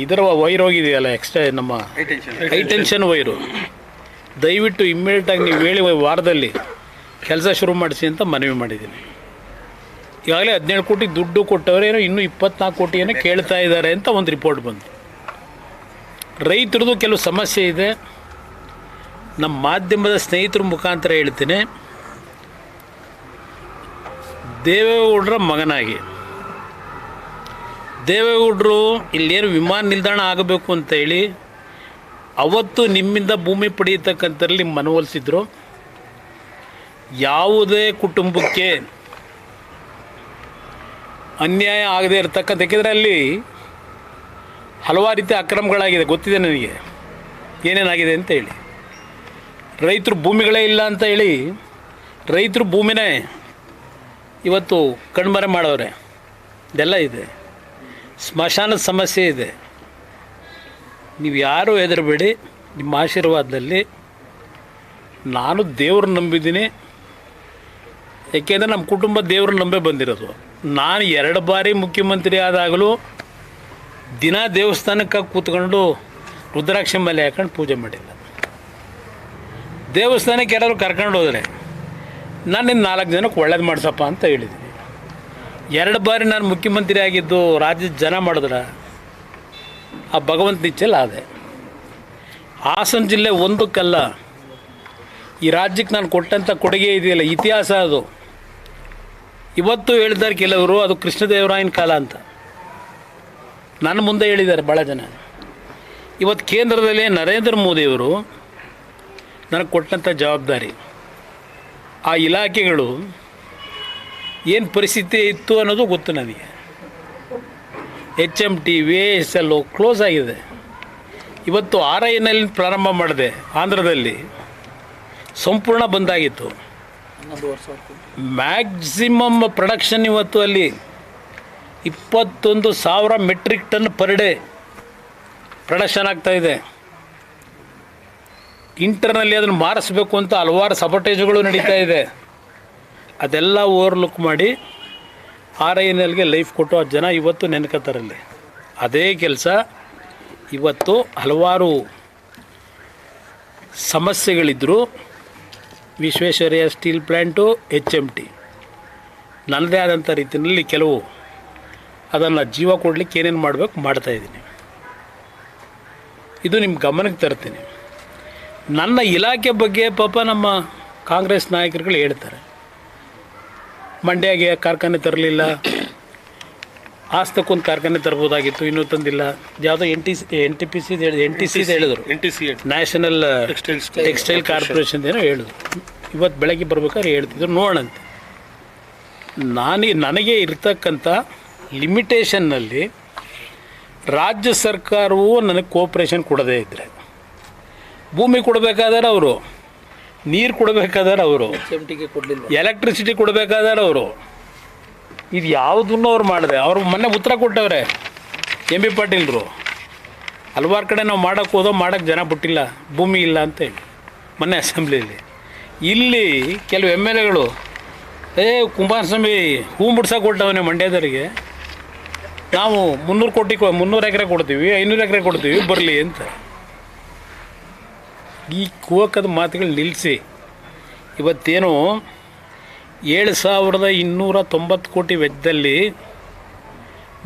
ಇದರ ವೈರ್ ಹೋಗಿದೆಯಲ್ಲ ನಮ್ಮ ಹೈಟೆನ್ಷನ್ ವೈರು, ದಯವಿಟ್ಟು ಇಮ್ಮಿಡಿಯೇಟಾಗಿ ನೀವು ಹೇಳಿ ವಾರದಲ್ಲಿ ಕೆಲಸ ಶುರು ಮಾಡಿಸಿ ಅಂತ ಮನವಿ ಮಾಡಿದ್ದೀನಿ. ಈಗಾಗಲೇ 17 ಕೋಟಿ ದುಡ್ಡು ಕೊಟ್ಟವರೇನೋ ಇನ್ನೂ 24 ಕೋಟಿ ಏನೋ ಕೇಳ್ತಾ ಇದ್ದಾರೆ ಅಂತ ಒಂದು ರಿಪೋರ್ಟ್ ಬಂತು. ರೈತರದ್ದು ಕೆಲವು ಸಮಸ್ಯೆ ಇದೆ. ನಮ್ಮ ಮಾಧ್ಯಮದ ಸ್ನೇಹಿತರ ಮುಖಾಂತರ ಹೇಳ್ತೀನಿ, ದೇವೇಗೌಡರ ಮಗನಾಗಿ ದೇವೇಗೌಡರು ಇಲ್ಲೇನು ವಿಮಾನ ನಿಲ್ದಾಣ ಆಗಬೇಕು ಅಂತ ಹೇಳಿ ಅವತ್ತು ನಿಮ್ಮಿಂದ ಭೂಮಿ ಪಡೆಯತಕ್ಕಂಥಲ್ಲಿ ಮನವೊಲಿಸಿದ್ರು. ಯಾವುದೇ ಕುಟುಂಬಕ್ಕೆ ಅನ್ಯಾಯ ಆಗದೆ ಇರತಕ್ಕಂಥ, ಯಾಕೆಂದರೆ ಅಲ್ಲಿ ಹಲವಾರು ರೀತಿಯ ಅಕ್ರಮಗಳಾಗಿದೆ, ಗೊತ್ತಿದೆ ನನಗೆ ಏನೇನಾಗಿದೆ ಅಂತ ಹೇಳಿ. ರೈತರು ಭೂಮಿಗಳೇ ಇಲ್ಲ ಅಂತ ಹೇಳಿ ರೈತರು ಭೂಮಿನೇ ಇವತ್ತು ಕಣ್ಮರೆ ಮಾಡವ್ರೆ. ಇದೆಲ್ಲ ಇದೆ. ಸ್ಮಶಾನದ ಸಮಸ್ಯೆ ಇದೆ. ನೀವು ಯಾರೂ ಹೆದರಬೇಡಿ. ನಿಮ್ಮ ಆಶೀರ್ವಾದದಲ್ಲಿ ನಾನು ದೇವ್ರನ್ನ ನಂಬಿದ್ದೀನಿ. ಏಕೆಂದರೆ ನಮ್ಮ ಕುಟುಂಬ ದೇವ್ರನ್ನ ನಂಬೇ ಬಂದಿರೋದು. ನಾನು 2 ಬಾರಿ ಮುಖ್ಯಮಂತ್ರಿ ಆದಾಗಲೂ ದಿನ ದೇವಸ್ಥಾನಕ್ಕೆ ಕೂತ್ಕೊಂಡು ರುದ್ರಾಕ್ಷಿ ಮಾಲೆ ಹಾಕೊಂಡು ಪೂಜೆ ಮಾಡಿಲ್ಲ. ದೇವಸ್ಥಾನಕ್ಕೆ ಯಾರಾದ್ರು ಕರ್ಕೊಂಡು ಹೋದರೆ ನಾನು ಇನ್ನು 4 ಜನಕ್ಕೆ ಒಳ್ಳೇದು ಮಾಡಿಸಪ್ಪ ಅಂತ ಹೇಳಿದ್ದೀನಿ. 2 ಬಾರಿ ನಾನು ಮುಖ್ಯಮಂತ್ರಿ ಆಗಿದ್ದು ರಾಜ್ಯದ ಜನ ಮಾಡಿದ್ರೆ ಆ ಭಗವಂತ ನಿಚ್ಚಲ್ಲ ಆದೆ. ಹಾಸನ ಜಿಲ್ಲೆ ಒಂದಕ್ಕಲ್ಲ, ಈ ರಾಜ್ಯಕ್ಕೆ ನಾನು ಕೊಟ್ಟಂಥ ಕೊಡುಗೆ ಇದೆಯಲ್ಲ, ಇತಿಹಾಸ ಅದು. ಇವತ್ತು ಹೇಳಿದ್ದಾರೆ ಕೆಲವರು ಅದು ಕೃಷ್ಣದೇವರಾಯನ ಕಾಲ ಅಂತ. ನನ್ನ ಮುಂದೆ ಹೇಳಿದ್ದಾರೆ ಭಾಳ ಜನ. ಇವತ್ತು ಕೇಂದ್ರದಲ್ಲಿ ನರೇಂದ್ರ ಮೋದಿಯವರು ನನಗೆ ಕೊಟ್ಟಂಥ ಜವಾಬ್ದಾರಿ, ಆ ಇಲಾಖೆಗಳು ಏನು ಪರಿಸ್ಥಿತಿ ಇತ್ತು ಅನ್ನೋದು ಗೊತ್ತು ನನಗೆ. HMT, VSL ಕ್ಲೋಸ್ ಆಗಿದೆ. ಇವತ್ತು RINL ಪ್ರಾರಂಭ ಮಾಡಿದೆ ಆಂಧ್ರದಲ್ಲಿ, ಸಂಪೂರ್ಣ ಬಂದಾಗಿತ್ತು. ಮ್ಯಾಕ್ಸಿಮಮ್ ಪ್ರೊಡಕ್ಷನ್ ಇವತ್ತು ಅಲ್ಲಿ 21,000 metric ton per day production ಆಗ್ತಾಯಿದೆ. ಇಂಟರ್ನಲ್ಲಿ ಅದನ್ನು ಮಾರಿಸ್ಬೇಕು ಅಂತ ಹಲವಾರು ಸಬಟೇಜ್ಗಳು ನಡೀತಾ ಇದೆ. ಅದೆಲ್ಲ ಓವರ್ಲುಕ್ ಮಾಡಿ RINLಗೆ ಲೈಫ್ ಕೊಟ್ಟು ಆ ಜನ ಇವತ್ತು ನೆನ್ಕೋತಾರಲ್ಲಿ. ಅದೇ ಕೆಲಸ ಇವತ್ತು ಹಲವಾರು ಸಮಸ್ಯೆಗಳಿದ್ದರು. ವಿಶ್ವೇಶ್ವರಯ್ಯ ಸ್ಟೀಲ್ ಪ್ಲ್ಯಾಂಟು, HMT ನನ್ನದೇ ಆದಂಥ ರೀತಿಯಲ್ಲಿ ಕೆಲವು ಅದನ್ನು ಜೀವ ಕೊಡಲಿಕ್ಕೆ ಏನೇನು ಮಾಡಬೇಕು ಮಾಡ್ತಾಯಿದ್ದೀನಿ. ಇದು ನಿಮ್ಮ ಗಮನಕ್ಕೆ ತರ್ತೀನಿ. ನನ್ನ ಇಲಾಖೆ ಬಗ್ಗೆ ಪಾಪ ನಮ್ಮ ಕಾಂಗ್ರೆಸ್ ನಾಯಕರುಗಳು ಹೇಳ್ತಾರೆ, ಮಂಡ್ಯಗೆ ಕಾರ್ಖಾನೆ ತರಲಿಲ್ಲ, ಆಸ್ತಕ್ಕೊಂದು ಕಾರ್ಖಾನೆ ತರ್ಬೋದಾಗಿತ್ತು, ಇನ್ನೂ ತಂದಿಲ್ಲ. ಯಾವುದೋ NTPC ಹೇಳಿದ್ರು, ನ್ಯಾಷನಲ್ ಟೆಕ್ಸ್ಟೈಲ್ ಕಾರ್ಪೊರೇಷನ್ ಏನೋ ಹೇಳಿದ್ರು. ಇವತ್ತು ಬೆಳಗ್ಗೆ ಬರ್ಬೇಕಾದ್ರೆ ಹೇಳ್ತಿದ್ರು, ನೋಡಂತೆ. ನನಗೆ ಇರ್ತಕ್ಕಂಥ ಲಿಮಿಟೇಷನ್ನಲ್ಲಿ ರಾಜ್ಯ ಸರ್ಕಾರವು ನನಗೆ ಕೋಆಪ್ರೇಷನ್ ಕೊಡದೇ ಇದ್ದರೆ, ಭೂಮಿ ಕೊಡಬೇಕಾದ್ರೆ ಅವರು, ನೀರು ಕೊಡಬೇಕಾದ್ರೆ ಅವರು, ಎಲೆಕ್ಟ್ರಿಸಿಟಿ ಕೊಡಬೇಕಾದ್ರೆ ಅವರು, ಇದು ಯಾವುದನ್ನು ಅವ್ರು ಮಾಡಿದೆ. ಅವ್ರು ಮೊನ್ನೆ ಉತ್ತರ ಕೊಟ್ಟವ್ರೆ MB ಪಾಟೀಲ್ರು. ಹಲವಾರು ಕಡೆ ನಾವು ಮಾಡೋಕ್ಕೆ ಹೋದೋ ಮಾಡೋಕ್ಕೆ ಜನ ಬಿಟ್ಟಿಲ್ಲ, ಭೂಮಿ ಇಲ್ಲ ಅಂತೇಳಿ ಮೊನ್ನೆ ಅಸೆಂಬ್ಲಿಯಲ್ಲಿ. ಇಲ್ಲಿ ಕೆಲವು MLAಗಳು ಕುಮಾರಸ್ವಾಮಿ ಹೂ ಮುಡ್ಸೋಕೆ ಕೊಟ್ಟವನೇ ಮಂಡ್ಯದವರಿಗೆ, ನಾವು 300 ಎಕರೆ ಕೊಡ್ತೀವಿ, 500 ಎಕರೆ ಕೊಡ್ತೀವಿ, ಬರಲಿ ಅಂತ. ಈ ಕೂವಕದ ಮಾತುಗಳು ನಿಲ್ಲಿಸಿ ಇವತ್ತೇನು 7,290 ಕೋಟಿ ವೆಚ್ಚದಲ್ಲಿ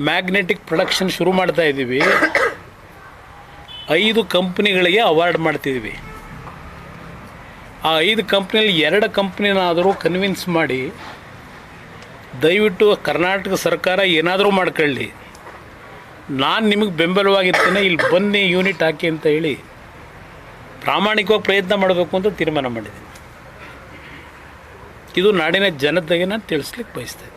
ಮ್ಯಾಗ್ನೆಟಿಕ್ ಪ್ರೊಡಕ್ಷನ್ ಶುರು ಮಾಡ್ತಾ ಇದ್ದೀವಿ. 5 ಕಂಪ್ನಿಗಳಿಗೆ ಅವಾರ್ಡ್ ಮಾಡ್ತಿದ್ದೀವಿ. ಆ 5 ಕಂಪ್ನಿಯಲ್ಲಿ 2 ಕಂಪ್ನಿನಾದರೂ ಕನ್ವಿನ್ಸ್ ಮಾಡಿ ದಯವಿಟ್ಟು ಕರ್ನಾಟಕ ಸರ್ಕಾರ ಏನಾದರೂ ಮಾಡ್ಕೊಳ್ಳಿ, ನಾನು ನಿಮಗೆ ಬೆಂಬಲವಾಗಿರ್ತೇನೆ, ಇಲ್ಲಿ ಬನ್ನಿ ಯೂನಿಟ್ ಹಾಕಿ ಅಂತ ಹೇಳಿ ಪ್ರಾಮಾಣಿಕವಾಗಿ ಪ್ರಯತ್ನ ಮಾಡಬೇಕು ಅಂತ ತೀರ್ಮಾನ ಮಾಡಿದ್ದೀನಿ. ಇದು ನಾಡಿನ ಜನತೆಗೆ ನಾನು ತಿಳಿಸ್ಲಿಕ್ಕೆ ಬಯಸ್ತೇನೆ.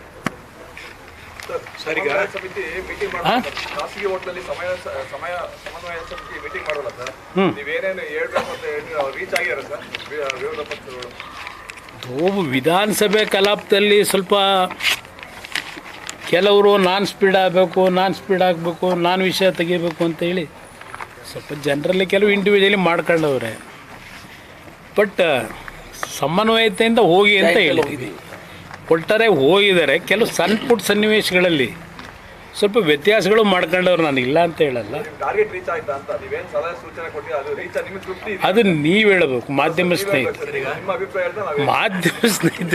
ವಿಧಾನಸಭೆ ಕಲಾಪದಲ್ಲಿ ಸ್ವಲ್ಪ ಕೆಲವರು ನಾನ್ ಸ್ಪೀಡ್ ಆಗಬೇಕು ನಾನು ವಿಷಯ ತೆಗಿಬೇಕು ಅಂತೇಳಿ ಸ್ವಲ್ಪ ಜನರಲ್ಲಿ ಕೆಲವು ಇಂಡಿವಿಜುವಲಿ ಮಾಡ್ಕೊಂಡವ್ರೆ. ಬಟ್ ಸಮನ್ವಯತೆಯಿಂದ ಹೋಗಿ ಅಂತ ಹೇಳಿದ್ವಿ. ಒಟ್ಟಾರೆ ಹೋಗಿದ್ದಾರೆ. ಕೆಲವು ಸಣ್ಣ ಪುಟ್ಟ ಸನ್ನಿವೇಶಗಳಲ್ಲಿ ಸ್ವಲ್ಪ ವ್ಯತ್ಯಾಸಗಳು ಮಾಡ್ಕೊಂಡವ್ರು, ನಾನು ಇಲ್ಲ ಅಂತ ಹೇಳಲ್ಲ. ಅದು ನೀವು ಹೇಳಬೇಕು, ಮಾಧ್ಯಮ ಸ್ನೇಹಿತರು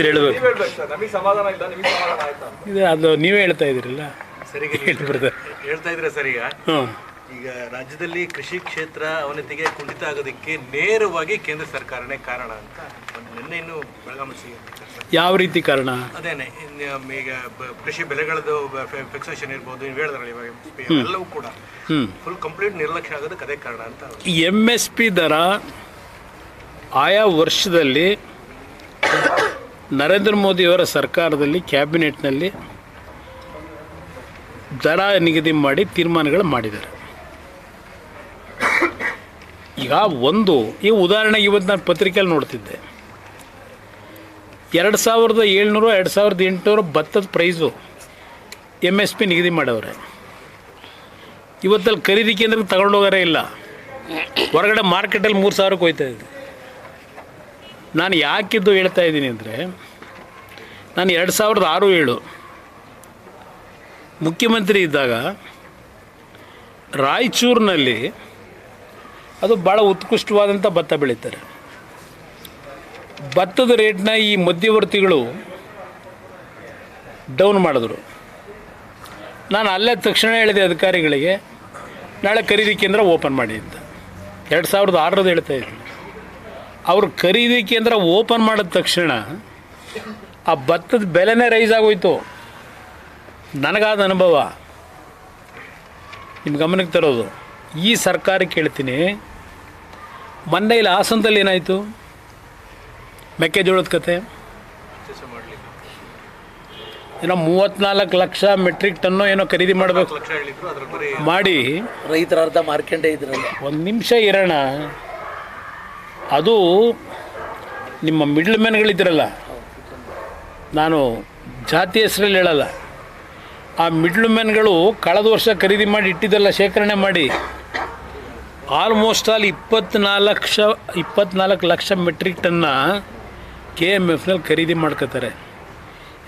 ಹೇಳಬೇಕು. ಇದು ಅದು ನೀವೇ ಹೇಳ್ತಾ ಇದ್ದೀರಲ್ಲ, ಹೇಳ್ತಾ ಇದ್ರೆ ಸರ್. ಈಗ ರಾಜ್ಯದಲ್ಲಿ ಕೃಷಿ ಕ್ಷೇತ್ರ ಅವನತಿಗೆ ಕುಂಠಿತ ಆಗೋದಕ್ಕೆ ನೇರವಾಗಿ ಕೇಂದ್ರ ಸರ್ಕಾರನೇ ಕಾರಣ ಅಂತ ನಿನ್ನೆ ಇನ್ನು ಬೆಳಗಾವಿ ಯಾವ ರೀತಿ ಕಾರಣ? ಅದೇನೆ ಈಗ ಕೃಷಿ ಬೆಲೆಗಳದ್ದು ಫಿಕ್ಸೇಷನ್ ಇರ್ಬೋದು, ನೀವು ಹೇಳಿದ್ರಲ್ಲ ಇವಾಗ ಎಲ್ಲವೂ ಕೂಡ ಫುಲ್ ಕಂಪ್ಲೀಟ್ ನಿರ್ಲಕ್ಷ್ಯ ಆಗೋದಕ್ಕೆ ಅದೇ ಕಾರಣ ಅಂತ. MSP ದರ ಆಯಾ ವರ್ಷದಲ್ಲಿ ನರೇಂದ್ರ ಮೋದಿಯವರ ಸರ್ಕಾರದಲ್ಲಿ ಕ್ಯಾಬಿನೆಟ್ನಲ್ಲಿ ದರ ನಿಗದಿ ಮಾಡಿ ತೀರ್ಮಾನಗಳು ಮಾಡಿದ್ದಾರೆ. ಈಗ ಈ ಉದಾಹರಣೆಗೆ ಇವತ್ತು ನಾನು ಪತ್ರಿಕೆಯಲ್ಲಿ ನೋಡ್ತಿದ್ದೆ, 2700 2800 ಭತ್ತದ ಪ್ರೈಸು MSP ನಿಗದಿ ಮಾಡವ್ರೆ. ಇವತ್ತಲ್ಲಿ ಖರೀದಿ ಕೇಂದ್ರಕ್ಕೆ ತಗೊಂಡೋಗಾರೇ ಇಲ್ಲ, ಹೊರಗಡೆ ಮಾರ್ಕೆಟಲ್ಲಿ 3000ಕ್ಕೆ ಹೋಯ್ತಾ ಇದೆ. ನಾನು ಯಾಕಿದ್ದು ಹೇಳ್ತಾ ಇದ್ದೀನಿ ಅಂದರೆ, ನಾನು 2006-07 ಮುಖ್ಯಮಂತ್ರಿ ಇದ್ದಾಗ ರಾಯಚೂರಿನಲ್ಲಿ ಅದು ಭಾಳ ಉತ್ಕೃಷ್ಟವಾದಂಥ ಭತ್ತ ಬೆಳೀತಾರೆ. ಭತ್ತದ ರೇಟ್ನ ಈ ಮಧ್ಯವರ್ತಿಗಳು ಡೌನ್ ಮಾಡಿದ್ರು. ನಾನು ಅಲ್ಲೇ ತಕ್ಷಣ ಹೇಳಿದೆ ಅಧಿಕಾರಿಗಳಿಗೆ, ನಾಳೆ ಖರೀದಿ ಕೇಂದ್ರ ಓಪನ್ ಮಾಡಿ ಅಂತ. 2006 ಹೇಳ್ತಾ ಇದ್ದೀನಿ. ಅವರು ಖರೀದಿ ಕೇಂದ್ರ ಓಪನ್ ಮಾಡಿದ ತಕ್ಷಣ ಆ ಭತ್ತದ ಬೆಲೆನೇ ರೈಸ್ ಆಗೋಯ್ತು. ನನಗಾದ ಅನುಭವ ನಿಮ್ಮ ಗಮನಕ್ಕೆ ತರೋದು. ಈ ಸರ್ಕಾರಕ್ಕೆ ಹೇಳ್ತೀನಿ, ಮೊನ್ನೆ ಇಲ್ಲಿ ಹಾಸನದಲ್ಲಿ ಏನಾಯಿತು, ಮೆಕ್ಕೆಜೋಳದ ಕತೆ ಏನೋ 34 ಲಕ್ಷ ಮೆಟ್ರಿಕ್ ಟನ್ನು ಏನೋ ಖರೀದಿ ಮಾಡಬೇಕು ಮಾಡಿ ರೈತರ ಅರ್ಧ ಮಾರ್ಕೊಂಡೇ ಇದ್ರಲ್ಲ. ಒಂದು ನಿಮಿಷ ಇರೋಣ. ಅದು ನಿಮ್ಮ ಮಿಡ್ಲ್ ಮ್ಯಾನ್ಗಳಿದ್ರಲ್ಲ, ನಾನು ಜಾತಿ ಹೆಸರಲ್ಲಿ ಹೇಳಲ್ಲ, ಆ ಮಿಡ್ಲ್ ಮ್ಯಾನ್ಗಳು ಕಳೆದ ವರ್ಷ ಖರೀದಿ ಮಾಡಿ ಇಟ್ಟಿದ್ದೆಲ್ಲ ಶೇಖರಣೆ ಮಾಡಿ ಆಲ್ಮೋಸ್ಟ್ ಆಲ್ 24 ಲಕ್ಷ ಮೆಟ್ರಿಕ್ ಟನ್ನ KMFನಲ್ಲಿ ಖರೀದಿ ಮಾಡ್ಕೋತಾರೆ.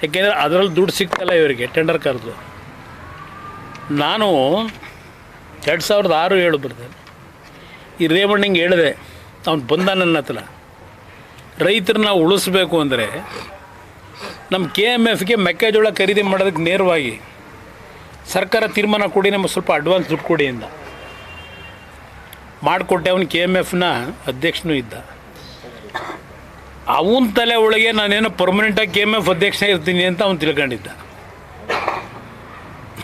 ಯಾಕೆಂದರೆ ಅದರಲ್ಲಿ ದುಡ್ಡು ಸಿಗ್ತಲ್ಲ ಇವರಿಗೆ, ಟೆಂಡರ್ ಕರೆದು. ನಾನು 2006-07 ಬರ್ದೆ, ಈ ರೇವಣ್ಣಂಗೆ ಹೇಳಿದೆ, ಅವ್ನು ಬಂದ ನನ್ನ ಹತ್ರ, ರೈತರನ್ನ ಉಳಿಸ್ಬೇಕು ಅಂದರೆ ನಮ್ಮ KMFಗೆ ಮೆಕ್ಕೆಜೋಳ ಖರೀದಿ ಮಾಡೋದಕ್ಕೆ ನೇರವಾಗಿ ಸರ್ಕಾರ ತೀರ್ಮಾನ ಕೊಡಿ, ನಮಗೆ ಸ್ವಲ್ಪ ಅಡ್ವಾನ್ಸ್ ದುಡ್ಡು ಕೊಡಿ ಅಂತ ಮಾಡಿಕೊಟ್ಟೆ. ಅವನು KMFನ ಅಧ್ಯಕ್ಷನೂ ಇದ್ದ. ಅವನ ತಲೆ ಒಳಗೆ ನಾನೇನೋ ಪರ್ಮನೆಂಟಾಗಿ KMF ಅಧ್ಯಕ್ಷ ಇರ್ತೀನಿ ಅಂತ ಅವನು ತಿಳ್ಕೊಂಡಿದ್ದ.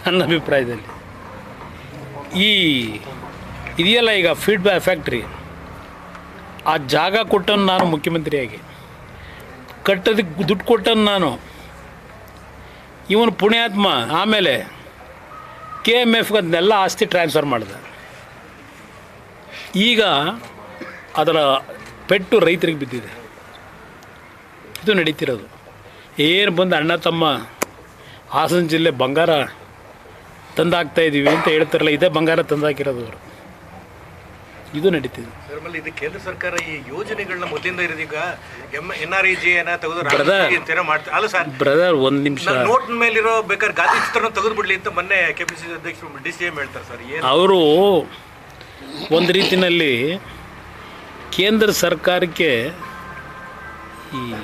ನನ್ನ ಅಭಿಪ್ರಾಯದಲ್ಲಿ ಇದೆಯಲ್ಲ ಈಗ ಫೀಡ್ಬ್ಯಾಕ್ ಫ್ಯಾಕ್ಟ್ರಿ, ಆ ಜಾಗ ಕೊಟ್ಟನು ನಾನು ಮುಖ್ಯಮಂತ್ರಿಯಾಗಿ, ಕಟ್ಟೋದಕ್ಕೆ ದುಡ್ಡು ಕೊಟ್ಟನು ನಾನು. ಇವನು ಪುಣ್ಯಾತ್ಮ ಆಮೇಲೆ KMFಗೆ ಅದನ್ನೆಲ್ಲ ಆಸ್ತಿ ಟ್ರಾನ್ಸ್ಫರ್ ಮಾಡಿದ. ಈಗ ಅದರ ಪೆಟ್ಟು ರೈತರಿಗೆ ಬಿದ್ದಿದೆ. ಇದು ನಡೀತಿರೋದು. ಏನು ಬಂದು ಅಣ್ಣ ತಮ್ಮ ಹಾಸನ ಜಿಲ್ಲೆ ಬಂಗಾರ ತಂದಾಕ್ತಾಯಿದ್ದೀವಿ ಅಂತ ಹೇಳ್ತಾರಲ್ಲ, ಇದೇ ಬಂಗಾರ ತಂದಾಕಿರೋದು ಅವರು. ಇದು ನಡೀತಿದೆ. ಇದು ಕೇಂದ್ರ ಸರ್ಕಾರ ಈ ಯೋಜನೆಗಳನ್ನ ಮೊದಲಿಂದ ಇರೋದು. ಈಗ NREGA ತೆಗೆದು ಮಾಡ್ತಾರೆ ಅಲ್ಲ ಸರ್ ಬ್ರದರ್, ಒಂದು ನಿಮಿಷ. ನೋಟ್ ಮೇಲಿರೋ ಬೇಕಾದ್ರೆ ಗಾಂಧಿ ಚಿತ್ರನ ತೆಗೆದು ಬಿಡ್ಲಿ ಅಂತ ಮೊನ್ನೆ KPCC ಅಧ್ಯಕ್ಷರು DCM ಹೇಳ್ತಾರೆ ಸರ್. ಅವರು ಒಂದು ರೀತಿಯಲ್ಲಿ ಕೇಂದ್ರ ಸರ್ಕಾರಕ್ಕೆ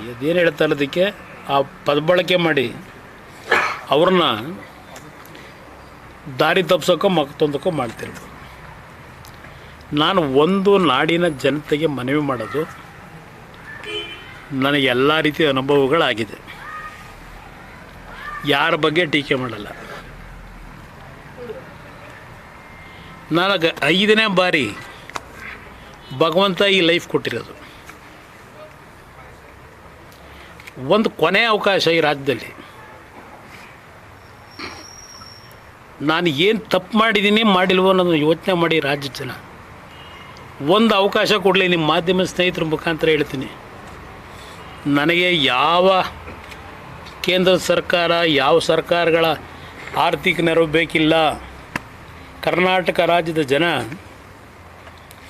ಅದೇನು ಹೇಳ್ತಾರೆ ಅದಕ್ಕೆ ಆ ಪದಬಳಕೆ ಮಾಡಿ ಅವ್ರನ್ನ ದಾರಿ ತಪ್ಪಿಸೋಕ್ಕೋ ಮತ್ತೊಂದಕ್ಕೋ ಮಾಡ್ತಿರ್ಬೋದು. ನಾನು ಒಂದು ನಾಡಿನ ಜನತೆಗೆ ಮನವಿ ಮಾಡೋದು, ನನಗೆ ಎಲ್ಲ ರೀತಿಯ ಅನುಭವಗಳಾಗಿದೆ, ಯಾರ ಬಗ್ಗೆ ಟೀಕೆ ಮಾಡಲ್ಲ. ನನಗೆ 5ನೇ ಬಾರಿ ಭಗವಂತ ಈ ಲೈಫ್ ಕೊಟ್ಟಿರೋದು. ಒಂದು ಕೊನೆಯ ಅವಕಾಶ ಈ ರಾಜ್ಯದಲ್ಲಿ. ನಾನು ಏನು ತಪ್ಪು ಮಾಡಿದ್ದೀನಿ ಮಾಡಿಲ್ವೋ ಅನ್ನೋದನ್ನು ಯೋಚನೆ ಮಾಡಿ ರಾಜ್ಯದ ಜನ ಒಂದು ಅವಕಾಶ ಕೊಡಲಿ. ನಿಮ್ಮ ಮಾಧ್ಯಮ ಸ್ನೇಹಿತರ ಮುಖಾಂತರ ಹೇಳ್ತೀನಿ, ನನಗೆ ಯಾವ ಕೇಂದ್ರ ಸರ್ಕಾರ ಯಾವ ಸರ್ಕಾರಗಳ ಆರ್ಥಿಕ ನೆರವು ಬೇಕಿಲ್ಲ. ಕರ್ನಾಟಕ ರಾಜ್ಯದ ಜನ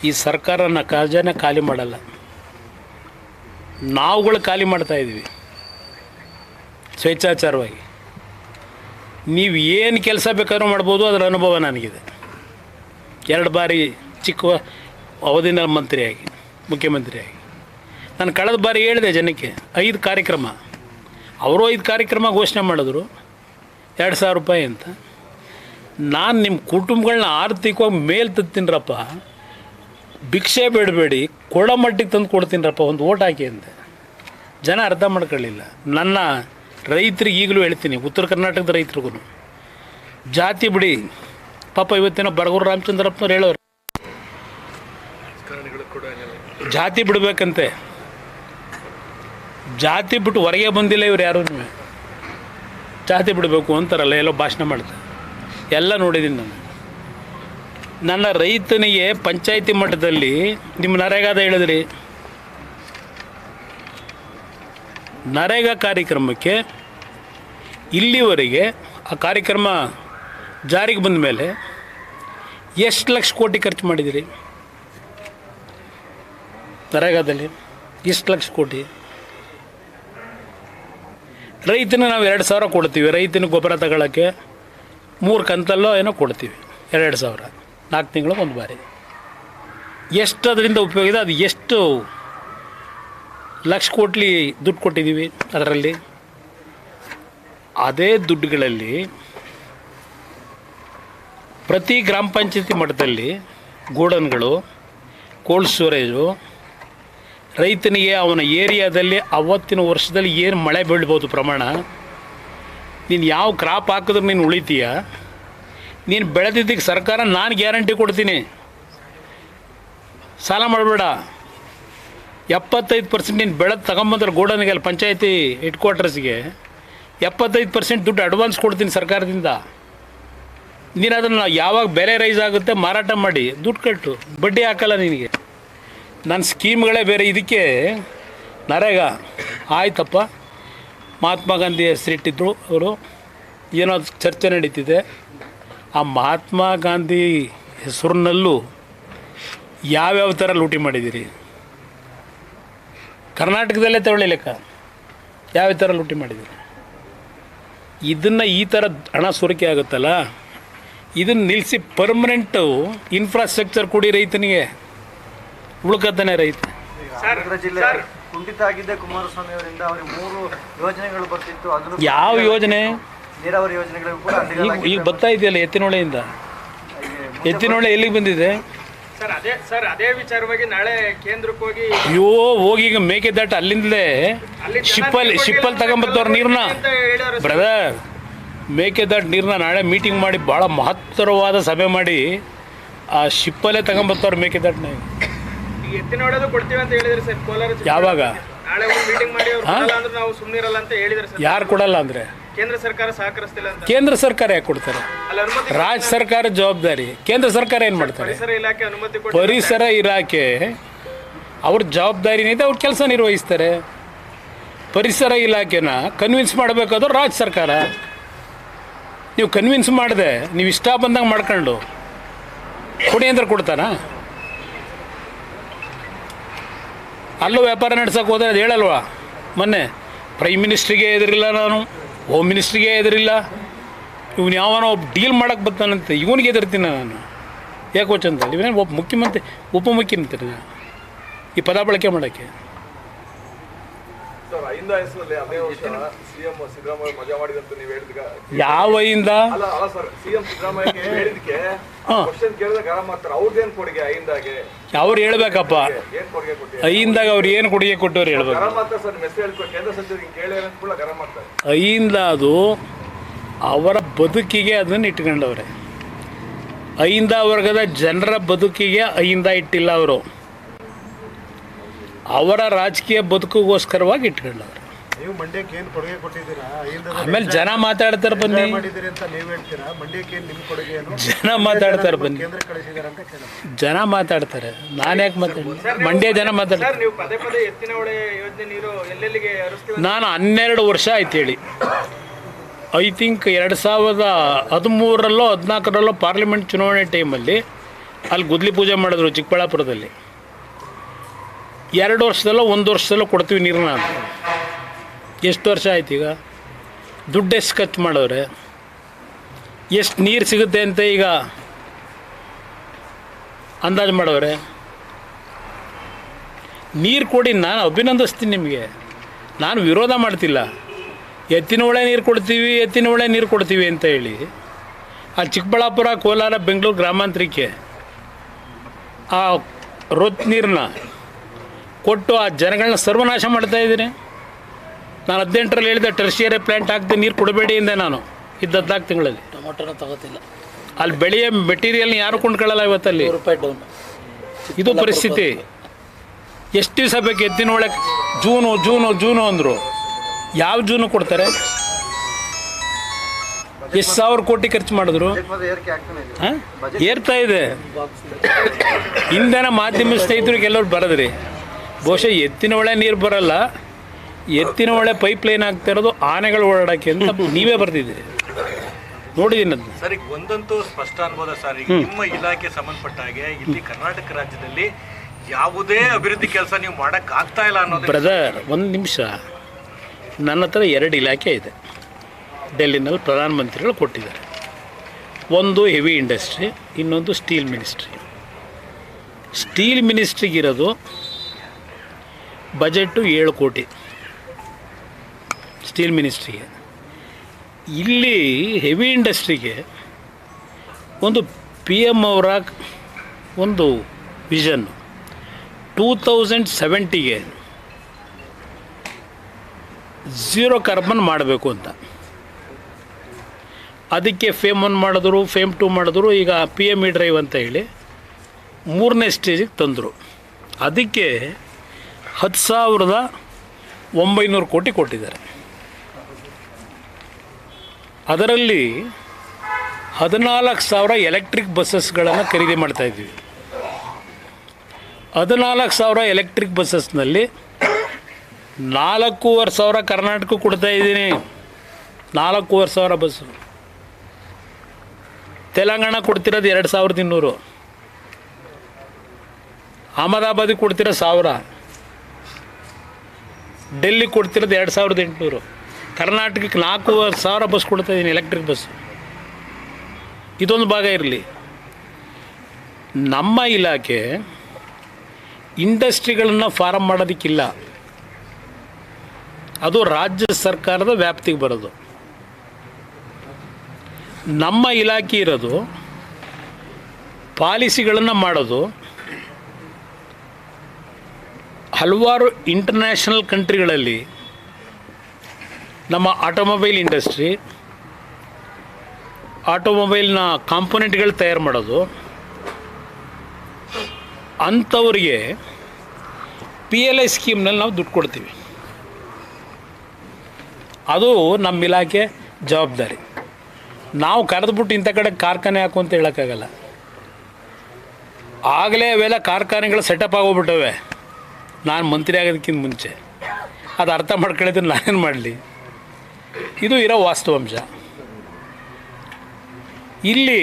ಈ ಸರ್ಕಾರನ ಖಜಾನೆ ಖಾಲಿ ಮಾಡಲ್ಲ, ನಾವುಗಳು ಖಾಲಿ ಮಾಡ್ತಾಯಿದ್ವಿ ಸ್ವೇಚ್ಛಾಚಾರವಾಗಿ. ನೀವು ಏನು ಕೆಲಸ ಬೇಕಾದ್ರೂ ಮಾಡ್ಬೋದು, ಅದರ ಅನುಭವ ನನಗಿದೆ. 2 ಬಾರಿ ಚಿಕ್ಕ ಅವಧಿನಲ್ಲಿ ಮಂತ್ರಿಯಾಗಿ, ಮುಖ್ಯಮಂತ್ರಿಯಾಗಿ. ನಾನು ಕಳೆದ ಬಾರಿ ಹೇಳಿದೆ ಜನಕ್ಕೆ 5 ಕಾರ್ಯಕ್ರಮ, ಅವರು 5 ಕಾರ್ಯಕ್ರಮ ಘೋಷಣೆ ಮಾಡಿದ್ರು, 2,000 ರೂಪಾಯಿ ಅಂತ. ನಾನು ನಿಮ್ಮ ಕುಟುಂಬಗಳನ್ನ ಆರ್ಥಿಕವಾಗಿ ಮೇಲೆ ತತ್ತೀನಿರಪ್ಪ, ಭಿಕ್ಷೆ ಬೇಡಬೇಡಿ, ಕೊಡೋ ಮಟ್ಟಿಗೆ ತಂದು ಕೊಡ್ತೀನಿರಪ್ಪ, ಒಂದು ಓಟ್ ಹಾಕಿ ಅಂತ. ಜನ ಅರ್ಥ ಮಾಡ್ಕೊಳ್ಳಿಲ್ಲ. ನನ್ನ ರೈತರಿಗೆ ಈಗಲೂ ಹೇಳ್ತೀನಿ, ಉತ್ತರ ಕರ್ನಾಟಕದ ರೈತರಿಗೂ ಜಾತಿ ಬಿಡಿ. ಪಾಪ ಇವತ್ತಿನ ಬರಗೂರು ರಾಮಚಂದ್ರಪ್ಪನವ್ರು ಹೇಳೋರು ಜಾತಿ ಬಿಡಬೇಕಂತೆ. ಜಾತಿ ಬಿಟ್ಟು ಹೊರಗೆ ಬಂದಿಲ್ಲ ಇವ್ರು ಯಾರೂ. ಜಾತಿ ಬಿಡಬೇಕು ಅಂತಾರಲ್ಲ, ಎಲ್ಲೋ ಭಾಷಣ ಮಾಡ್ತಾರೆ, ಎಲ್ಲ ನೋಡಿದ್ದೀನಿ ನಾನು. ನನ್ನ ರೈತನಿಗೆ ಪಂಚಾಯಿತಿ ಮಟ್ಟದಲ್ಲಿ ನಿಮ್ಮ ನರೇಗಾದ ಹೇಳಿದ್ರಿ, ನರೇಗಾ ಕಾರ್ಯಕ್ರಮಕ್ಕೆ ಇಲ್ಲಿವರೆಗೆ ಆ ಕಾರ್ಯಕ್ರಮ ಜಾರಿಗೆ ಬಂದ ಮೇಲೆ ಎಷ್ಟು ಲಕ್ಷ ಕೋಟಿ ಖರ್ಚು ಮಾಡಿದಿರಿ? ನರೇಗಾದಲ್ಲಿ ಎಷ್ಟು ಲಕ್ಷ ಕೋಟಿ? ರೈತನಿಗೆ ನಾವು 2,000 ಕೊಡ್ತೀವಿ. ರೈತನಿಗೆ ಗೊಬ್ಬರ ತಗೊಳ್ಳೋಕ್ಕೆ 3 ಕಂತಲ್ಲೋ ಏನೋ ಕೊಡ್ತೀವಿ, 2,000, 4 ತಿಂಗಳಿಗೆ ಒಂದು ಬಾರಿ. ಎಷ್ಟು ಅದರಿಂದ ಉಪಯೋಗ ಇದೆ? ಅದು ಎಷ್ಟು ಲಕ್ಷ ಕೋಟಿ ದುಡ್ಡು ಕೊಟ್ಟಿದ್ದೀವಿ ಅದರಲ್ಲಿ? ಅದೇ ದುಡ್ಡುಗಳಲ್ಲಿ ಪ್ರತಿ ಗ್ರಾಮ ಪಂಚಾಯತಿ ಮಟ್ಟದಲ್ಲಿ ಗೋಡನ್ಗಳು, ಕೋಲ್ಡ್ ಸ್ಟೋರೇಜು, ರೈತನಿಗೆ ಅವನ ಏರಿಯಾದಲ್ಲಿ ಅವತ್ತಿನ ವರ್ಷದಲ್ಲಿ ಏನು ಮಳೆ ಬೀಳ್ಬೋದು ಪ್ರಮಾಣ, ನೀನು ಯಾವ ಕ್ರಾಪ್ ಹಾಕಿದ್ರೆ ನೀನು ಉಳಿತೀಯ, ನೀನು ಬೆಳೆದಿದ್ದಕ್ಕೆ ಸರ್ಕಾರ ನಾನು ಗ್ಯಾರಂಟಿ ಕೊಡ್ತೀನಿ, ಸಾಲ ಮಾಡಬೇಡ. 75% ನೀನು ಬೆಳೆದು ತಗೊಂಬಂದ್ರೆ ಗೋಡನ್ಗೆ, ಅಲ್ಲಿ ಪಂಚಾಯತಿ ಹೆಡ್ ಕ್ವಾರ್ಟರ್ಸ್ಗೆ 75% ದುಡ್ಡು ಅಡ್ವಾನ್ಸ್ ಕೊಡ್ತೀನಿ ಸರ್ಕಾರದಿಂದ. ನೀನು ಅದನ್ನು ಯಾವಾಗ ಬೆಲೆ ರೈಸ್ ಆಗುತ್ತೆ ಮಾರಾಟ ಮಾಡಿ ದುಡ್ಡು ಕಟ್ಟು, ಬಡ್ಡಿ ಹಾಕಲ್ಲ ನಿನಗೆ. ನನ್ನ ಸ್ಕೀಮ್ಗಳೇ ಬೇರೆ. ಇದಕ್ಕೆ ನರೇಗಾ ಆಯ್ತಪ್ಪ, ಮಹಾತ್ಮ ಗಾಂಧಿ ಹೆಸರಿಟ್ಟಿದ್ರು ಅವರು, ಏನೋ ಚರ್ಚೆ ನಡೀತಿದೆ. ಆ ಮಹಾತ್ಮ ಗಾಂಧಿ ಹೆಸರಿನಲ್ಲೂ ಯಾವ್ಯಾವ ಥರ ಲೂಟಿ ಮಾಡಿದ್ದೀರಿ? ಕರ್ನಾಟಕದಲ್ಲೇ ತಗೊಳ್ಳಿ ಲೆಕ್ಕ, ಯಾವ ಥರ ಲೂಟಿ ಮಾಡಿದ್ದೀರಿ? ಇದನ್ನು ಈ ಥರ ಹಣ ಸೋರಿಕೆ ಆಗುತ್ತಲ್ಲ, ಇದನ್ನು ನಿಲ್ಲಿಸಿ ಪರ್ಮನೆಂಟು ಇನ್ಫ್ರಾಸ್ಟ್ರಕ್ಚರ್ ಕೊಡಿ ರೈತನಿಗೆ, ಉಳ್ಕತ್ತಾನೆ ರೈತ. ಜಿಲ್ಲೆ ಕುಂಠಿತ ಆಗಿದ್ದೆ ಕುಮಾರಸ್ವಾಮಿ ಅವರಿಂದ. ಅವರಿಗೆ 3 ಯೋಜನೆಗಳು ಬರ್ತಿತ್ತು, ಅದನ್ನು ಯಾವ ಯೋಜನೆ? ನೀರಾವರಿ ಯೋಜನೆಗಳು ಕೂಡ ಈಗ ಬರ್ತಾ ಇದೆಯಲ್ಲ ಎತ್ತಿನೊಳೆಯಿಂದ. ಎತ್ತಿನೊಳೆ ಎಲ್ಲಿಗೆ ಬಂದಿದೆ ಅದೇ ವಿಚಾರವಾಗಿ ನಾಳೆ ಕೇಂದ್ರಕ್ಕೆ ಹೋಗಿ ಹೋಗಿ ಈಗ ಮೇಕೆದಾಟು ಅಲ್ಲಿಂದಲೇ ಶಿಪ್ಪಲ್ಲಿ ತಗೊಂಬತ್ತವ್ರ ನೀರನ್ನ. ಬ್ರದರ್, ಮೇಕೆದಾಟು ನೀರನ್ನ ನಾಳೆ ಮೀಟಿಂಗ್ ಮಾಡಿ ಭಾಳ ಮಹತ್ತರವಾದ ಸಭೆ ಮಾಡಿ ಆ ಶಿಪ್ಪಲ್ಲೇ ತಗೊಂಬತ್ತವ್ರು ಮೇಕೆದಾಟನ್ನ. ಎತ್ತಿನೊಳದು ಕೊಡ್ತೀವಿ ಅಂತ ಹೇಳಿದ್ರಿ ಸರ್ ಕೋಲಾರ. ಯಾವಾಗ? ನಾಳೆ ಒಂದು ಮೀಟಿಂಗ್ ಮಾಡಿ ಅಂದ್ರೆ ನಾವು ಸುಮ್ಮನೆ ಇರಲ್ಲ ಅಂತ ಹೇಳಿದ್ರು ಸರ್. ಯಾರು ಕೊಡಲ್ಲ ಅಂದರೆ? ಕೇಂದ್ರ ಸರ್ಕಾರ ಸಹಕರಿಸ್ತಿಲ್ಲ ಅಂತ. ಕೇಂದ್ರ ಸರ್ಕಾರ ಯಾಕೆ ಕೊಡ್ತಾರೆ? ರಾಜ್ಯ ಸರ್ಕಾರ ಜವಾಬ್ದಾರಿ. ಕೇಂದ್ರ ಸರ್ಕಾರ ಏನು ಮಾಡ್ತಾರೆ? ಪರಿಸರ ಇಲಾಖೆ ಅನುಮತಿ ಕೊಟ್ಟು ಪರಿಸರ ಇಲಾಖೆ ಅವ್ರ ಜವಾಬ್ದಾರಿನಿದೆ, ಅವ್ರ ಕೆಲಸ ನಿರ್ವಹಿಸ್ತಾರೆ. ಪರಿಸರ ಇಲಾಖೆನ ಕನ್ವಿನ್ಸ್ ಮಾಡಬೇಕಾದ್ರೂ ರಾಜ್ಯ ಸರ್ಕಾರ. ನೀವು ಕನ್ವಿನ್ಸ್ ಮಾಡಿದೆ, ನೀವು ಇಷ್ಟ ಬಂದಂಗೆ ಮಾಡ್ಕೊಂಡು ಕೊಡಿ ಅಂದ್ರೆ ಕೊಡ್ತಾರಾ? ಅಲ್ಲೂ ವ್ಯಾಪಾರ ನಡ್ಸೋಕೆ ಹೋದರೆ ಅದು ಹೇಳಲ್ವಾ? ಮೊನ್ನೆ ಪ್ರೈಮ್ ಮಿನಿಸ್ಟ್ರಿಗೆ ಎದುರಿಲ್ಲ, ನಾನು ಹೋಮ್ ಮಿನಿಸ್ಟ್ರಿಗೆ ಎದುರಿಲ್ಲ, ಇವನು ಯಾವನೋ ಒಬ್ಬ ಡೀಲ್ ಮಾಡೋಕ್ಕೆ ಬರ್ತಾನಂತೆ, ಇವನಿಗೆ ಎದುರ್ತೀನಿ ನಾನು. ಯಾಕೆ ಚಂದ? ಇವನೇನು ಒಬ್ಬ ಮುಖ್ಯಮಂತ್ರಿ, ಉಪಮುಖ್ಯಮಂತ್ರಿ ಈ ಪದ ಬಳಕೆ ಮಾಡೋಕ್ಕೆ. ಯಾವ ಇಂದ? ಅವ್ರು ಹೇಳ್ಬೇಕಪ್ಪ, ಐಂದಾಗ ಅವ್ರು ಏನು ಕೊಡುಗೆ ಕೊಟ್ಟವ್ರು ಹೇಳ್ಬೇಕು. ಐಂದ ಅದು ಅವರ ಬದುಕಿಗೆ ಅದನ್ನು ಇಟ್ಕೊಂಡವ್ರೆ. ಐಂದ ವರ್ಗದ ಜನರ ಬದುಕಿಗೆ ಐಂದ ಇಟ್ಟಿಲ್ಲ ಅವರು, ಅವರ ರಾಜಕೀಯ ಬದುಕಿಗೋಸ್ಕರವಾಗಿ ಇಟ್ಕೊಂಡವ್ರೆ. ನೀವು ಮಂಡ್ಯಕ್ಕೆ ಏನು ಕೊಡುಗೆ ಕೊಟ್ಟಿದ್ದೀರಾ? ಆಮೇಲೆ ಜನ ಮಾತಾಡ್ತಾರೆ ಬನ್ನಿ, ಮಾಡಿದ್ದೀರಿ ಅಂತ ನೀವು ಹೇಳ್ತೀರಾ. ಮಂಡ್ಯಕ್ಕೆ ಏನು ನಿಮ್ಮ ಕೊಡುಗೆ ಏನು? ಜನ ಮಾತಾಡ್ತಾರೆ ಬನ್ನಿ, ಕೇಂದ್ರ ಕಳಿಸಿದ್ದಾರೆ ಅಂತ ಕೇಳಿ ಜನ ಮಾತಾಡ್ತಾರೆ. ನಾನು ಯಾಕೆ ಮಾತಾಡ್ತೀನಿ? ಮಂಡ್ಯ ಜನ ಮಾತಾಡ್ತಾರೆ. ನೀವು ಪದೇ ಪದೇ ಎತ್ತಿನಹೊಳೆ ಯೋಜನೆ ನೀರು ಎಲ್ಲೆಲ್ಲಿಗೆ ಹರಿಸ್ತೀವಿ? ನಾನು 12 ವರ್ಷ ಆಯ್ತು ಹೇಳಿ, ಐ ಥಿಂಕ್ 2013 14 ಪಾರ್ಲಿಮೆಂಟ್ ಚುನಾವಣೆ ಟೈಮಲ್ಲಿ ಅಲ್ಲಿ ಗುದ್ಲಿ ಪೂಜೆ ಮಾಡಿದ್ರು ಚಿಕ್ಕಬಳ್ಳಾಪುರದಲ್ಲಿ. 2 ವರ್ಷದಲ್ಲೋ 1 ವರ್ಷದಲ್ಲೋ ಕೊಡ್ತೀವಿ ನೀರನ್ನ ಅಂತ. ಎಷ್ಟು ವರ್ಷ ಆಯ್ತು ಈಗ? ದುಡ್ಡು ಎಷ್ಟು ಖರ್ಚು ಮಾಡೋರೆ? ಎಷ್ಟು ನೀರು ಸಿಗುತ್ತೆ ಅಂತ ಈಗ ಅಂದಾಜು ಮಾಡೋರೆ? ನೀರು ಕೊಡಿ, ನಾನು ಅಭಿನಂದಿಸ್ತೀನಿ ನಿಮಗೆ, ನಾನು ವಿರೋಧ ಮಾಡ್ತಿಲ್ಲ. ಎತ್ತಿನ ಹೊಳೆ ನೀರು ಕೊಡ್ತೀವಿ ಅಂತ ಹೇಳಿ ಆ ಚಿಕ್ಕಬಳ್ಳಾಪುರ, ಕೋಲಾರ, ಬೆಂಗಳೂರು ಗ್ರಾಮಾಂತರಕ್ಕೆ ಆ ರೊತ್ ನೀರನ್ನ ಕೊಟ್ಟು ಆ ಜನಗಳನ್ನ ಸರ್ವನಾಶ ಮಾಡ್ತಾಯಿದ್ದೀನಿ. ನಾನು 18ರಲ್ಲಿ ಹೇಳಿದೆ ಟರ್ಷಿಯರಿ ಪ್ಲ್ಯಾಂಟ್ ಹಾಕ್ತೀನಿ, ನೀರು ಕೊಡಬೇಡಿ ಎಂದೆ ನಾನು. 14 ತಿಂಗಳಲ್ಲಿ ಟೊಮೊಟೊನ ತಗೋತಿಲ್ಲ, ಅಲ್ಲಿ ಬೆಳೆಯ ಮೆಟೀರಿಯಲ್ನ ಯಾರು ಕೊಂಡ್ಕೊಳ್ಳಲ್ಲ ಇವತ್ತಲ್ಲಿ. ₹100 ಡೌನ್. ಇದು ಪರಿಸ್ಥಿತಿ. ಎಷ್ಟು ದಿವಸ ಬೇಕು? ಎತ್ತಿನ ಒಳಗೆ ಜೂನು ಅಂದರು. ಯಾವ ಜೂನು ಕೊಡ್ತಾರೆ? ಎಷ್ಟು ಸಾವಿರ ಕೋಟಿ ಖರ್ಚು ಮಾಡಿದ್ರು? ಏರಿಕೆ ಆಗ್ತಾನೆ ಇದೆ. ಹಾಂ, ಏರ್ತಾ ಇದೆ. ಇಂಧನ ಮಾಧ್ಯಮ ಸ್ನೇಹಿತರಿಗೆ ಎಲ್ಲರೂ ಬರೋದ್ರಿ. ಬಹುಶಃ ಎತ್ತಿನ ಹೊಳೆ ನೀರು ಬರಲ್ಲ, ಎತ್ತಿನ ಹೊಳೆ ಪೈಪ್ ಲೈನ್ ಆಗ್ತಾ ಇರೋದು ಆನೆಗಳು ಓಡಾಡೋಕ್ಕೆ ಅಂತ ನೀವೇ ಬರ್ತಿದ್ದೀರಿ, ನೋಡಿದ್ದೀನಿ ಅದನ್ನ. ಸರ್, ಈಗ ಒಂದಂತೂ ಸ್ಪಷ್ಟ ಅನ್ಬೋದ ಸರ್, ಈಗ ನಿಮ್ಮ ಇಲಾಖೆ ಸಂಬಂಧಪಟ್ಟ ಹಾಗೆ ಇಲ್ಲಿ ಕರ್ನಾಟಕ ರಾಜ್ಯದಲ್ಲಿ ಯಾವುದೇ ಅಭಿವೃದ್ಧಿ ಕೆಲಸ ನೀವು ಮಾಡಕ್ ಆಗ್ತಾ ಇಲ್ಲ ಅನ್ನೋದು. ಬ್ರದರ್, ಒಂದು ನಿಮಿಷ, ನನ್ನ ಹತ್ರ 2 ಇಲಾಖೆ ಇದೆ. ಡೆಲ್ಲಿನಲ್ಲಿ ಪ್ರಧಾನಮಂತ್ರಿಗಳು ಕೊಟ್ಟಿದ್ದಾರೆ. ಒಂದು ಹೆವಿ ಇಂಡಸ್ಟ್ರಿ, ಇನ್ನೊಂದು ಸ್ಟೀಲ್ ಮಿನಿಸ್ಟ್ರಿ. ಸ್ಟೀಲ್ ಮಿನಿಸ್ಟ್ರಿಗಿರೋದು ಬಜೆಟು 7 ಕೋಟಿ ಸ್ಟೀಲ್ ಮಿನಿಸ್ಟ್ರಿಗೆ. ಇಲ್ಲಿ ಹೆವಿ ಇಂಡಸ್ಟ್ರಿಗೆ ಒಂದು PM ಅವರ ಒಂದು ವಿಷನ್ 2070ಗೆ 0 ಕಾರ್ಬನ್ ಮಾಡಬೇಕು ಅಂತ. ಅದಕ್ಕೆ ಫೇಮ್ 1 ಮಾಡಿದ್ರು, ಫೇಮ್ 2 ಮಾಡಿದ್ರು, ಈಗ PME ಡ್ರೈವ್ ಅಂತ ಹೇಳಿ 3ನೇ ಸ್ಟೇಜಿಗೆ ತಂದರು. ಅದಕ್ಕೆ 10,900 ಕೋಟಿ ಕೊಟ್ಟಿದ್ದಾರೆ. ಅದರಲ್ಲಿ 14,000 ಎಲೆಕ್ಟ್ರಿಕ್ ಬಸ್ಸಸ್ಗಳನ್ನು ಖರೀದಿ ಮಾಡ್ತಾಯಿದ್ವಿ. 14,000 ಎಲೆಕ್ಟ್ರಿಕ್ ಬಸ್ಸಸ್ನಲ್ಲಿ 4,500 ಕರ್ನಾಟಕಕ್ಕೆ ಕೊಡ್ತಾಯಿದ್ದೀನಿ. 4,500 ಬಸ್ಸು. ತೆಲಂಗಾಣ ಕೊಡ್ತಿರೋದು 2,200. ಅಹಮದಾಬಾದಿಗೆ ಕೊಡ್ತಿರೋ 1,000. ಡೆಲ್ಲಿಗೆ ಕೊಡ್ತಿರೋದು 2,800. ಕರ್ನಾಟಕಕ್ಕೆ 4,000 ಬಸ್ ಕೊಡ್ತಾಯಿದ್ದೀನಿ, ಎಲೆಕ್ಟ್ರಿಕ್ ಬಸ್. ಇದೊಂದು ಭಾಗ ಇರಲಿ. ನಮ್ಮ ಇಲಾಖೆ ಇಂಡಸ್ಟ್ರಿಗಳನ್ನು ಫಾರಮ್ ಮಾಡೋದಕ್ಕಿಲ್ಲ, ಅದು ರಾಜ್ಯ ಸರ್ಕಾರದ ವ್ಯಾಪ್ತಿಗೆ ಬರೋದು. ನಮ್ಮ ಇಲಾಖೆ ಇರೋದು ಪಾಲಿಸಿಗಳನ್ನು ಮಾಡೋದು. ಹಲವಾರು ಇಂಟರ್ನ್ಯಾಷನಲ್ ಕಂಟ್ರಿಗಳಲ್ಲಿ ನಮ್ಮ ಆಟೋಮೊಬೈಲ್ ಇಂಡಸ್ಟ್ರಿ, ಆಟೋಮೊಬೈಲ್ನ ಕಾಂಪೊನೆಂಟ್ಗಳು ತಯಾರು ಮಾಡೋದು, ಅಂಥವ್ರಿಗೆ PLI ಸ್ಕೀಮ್ನಲ್ಲಿ ನಾವು ದುಡ್ಡು ಕೊಡ್ತೀವಿ. ಅದು ನಮ್ಮ ಇಲಾಖೆ ಜವಾಬ್ದಾರಿ. ನಾವು ಕರೆದ್ಬಿಟ್ಟು ಇಂಥ ಕಡೆ ಕಾರ್ಖಾನೆ ಹಾಕು ಅಂತ ಹೇಳೋಕ್ಕಾಗಲ್ಲ. ಆಗಲೇ ಅವೆಲ್ಲ ಕಾರ್ಖಾನೆಗಳು ಸೆಟಪ್ ಆಗೋಗ್ಬಿಟ್ಟವೆ ನಾನು ಮಂತ್ರಿ ಆಗೋದಕ್ಕಿಂತ ಮುಂಚೆ. ಅದು ಅರ್ಥ ಮಾಡ್ಕೊಳ್ಳಿದ್ರೆ ನಾನೇನು ಮಾಡಲಿ? ಇದು ಇರೋ ವಾಸ್ತವಾಂಶ. ಇಲ್ಲಿ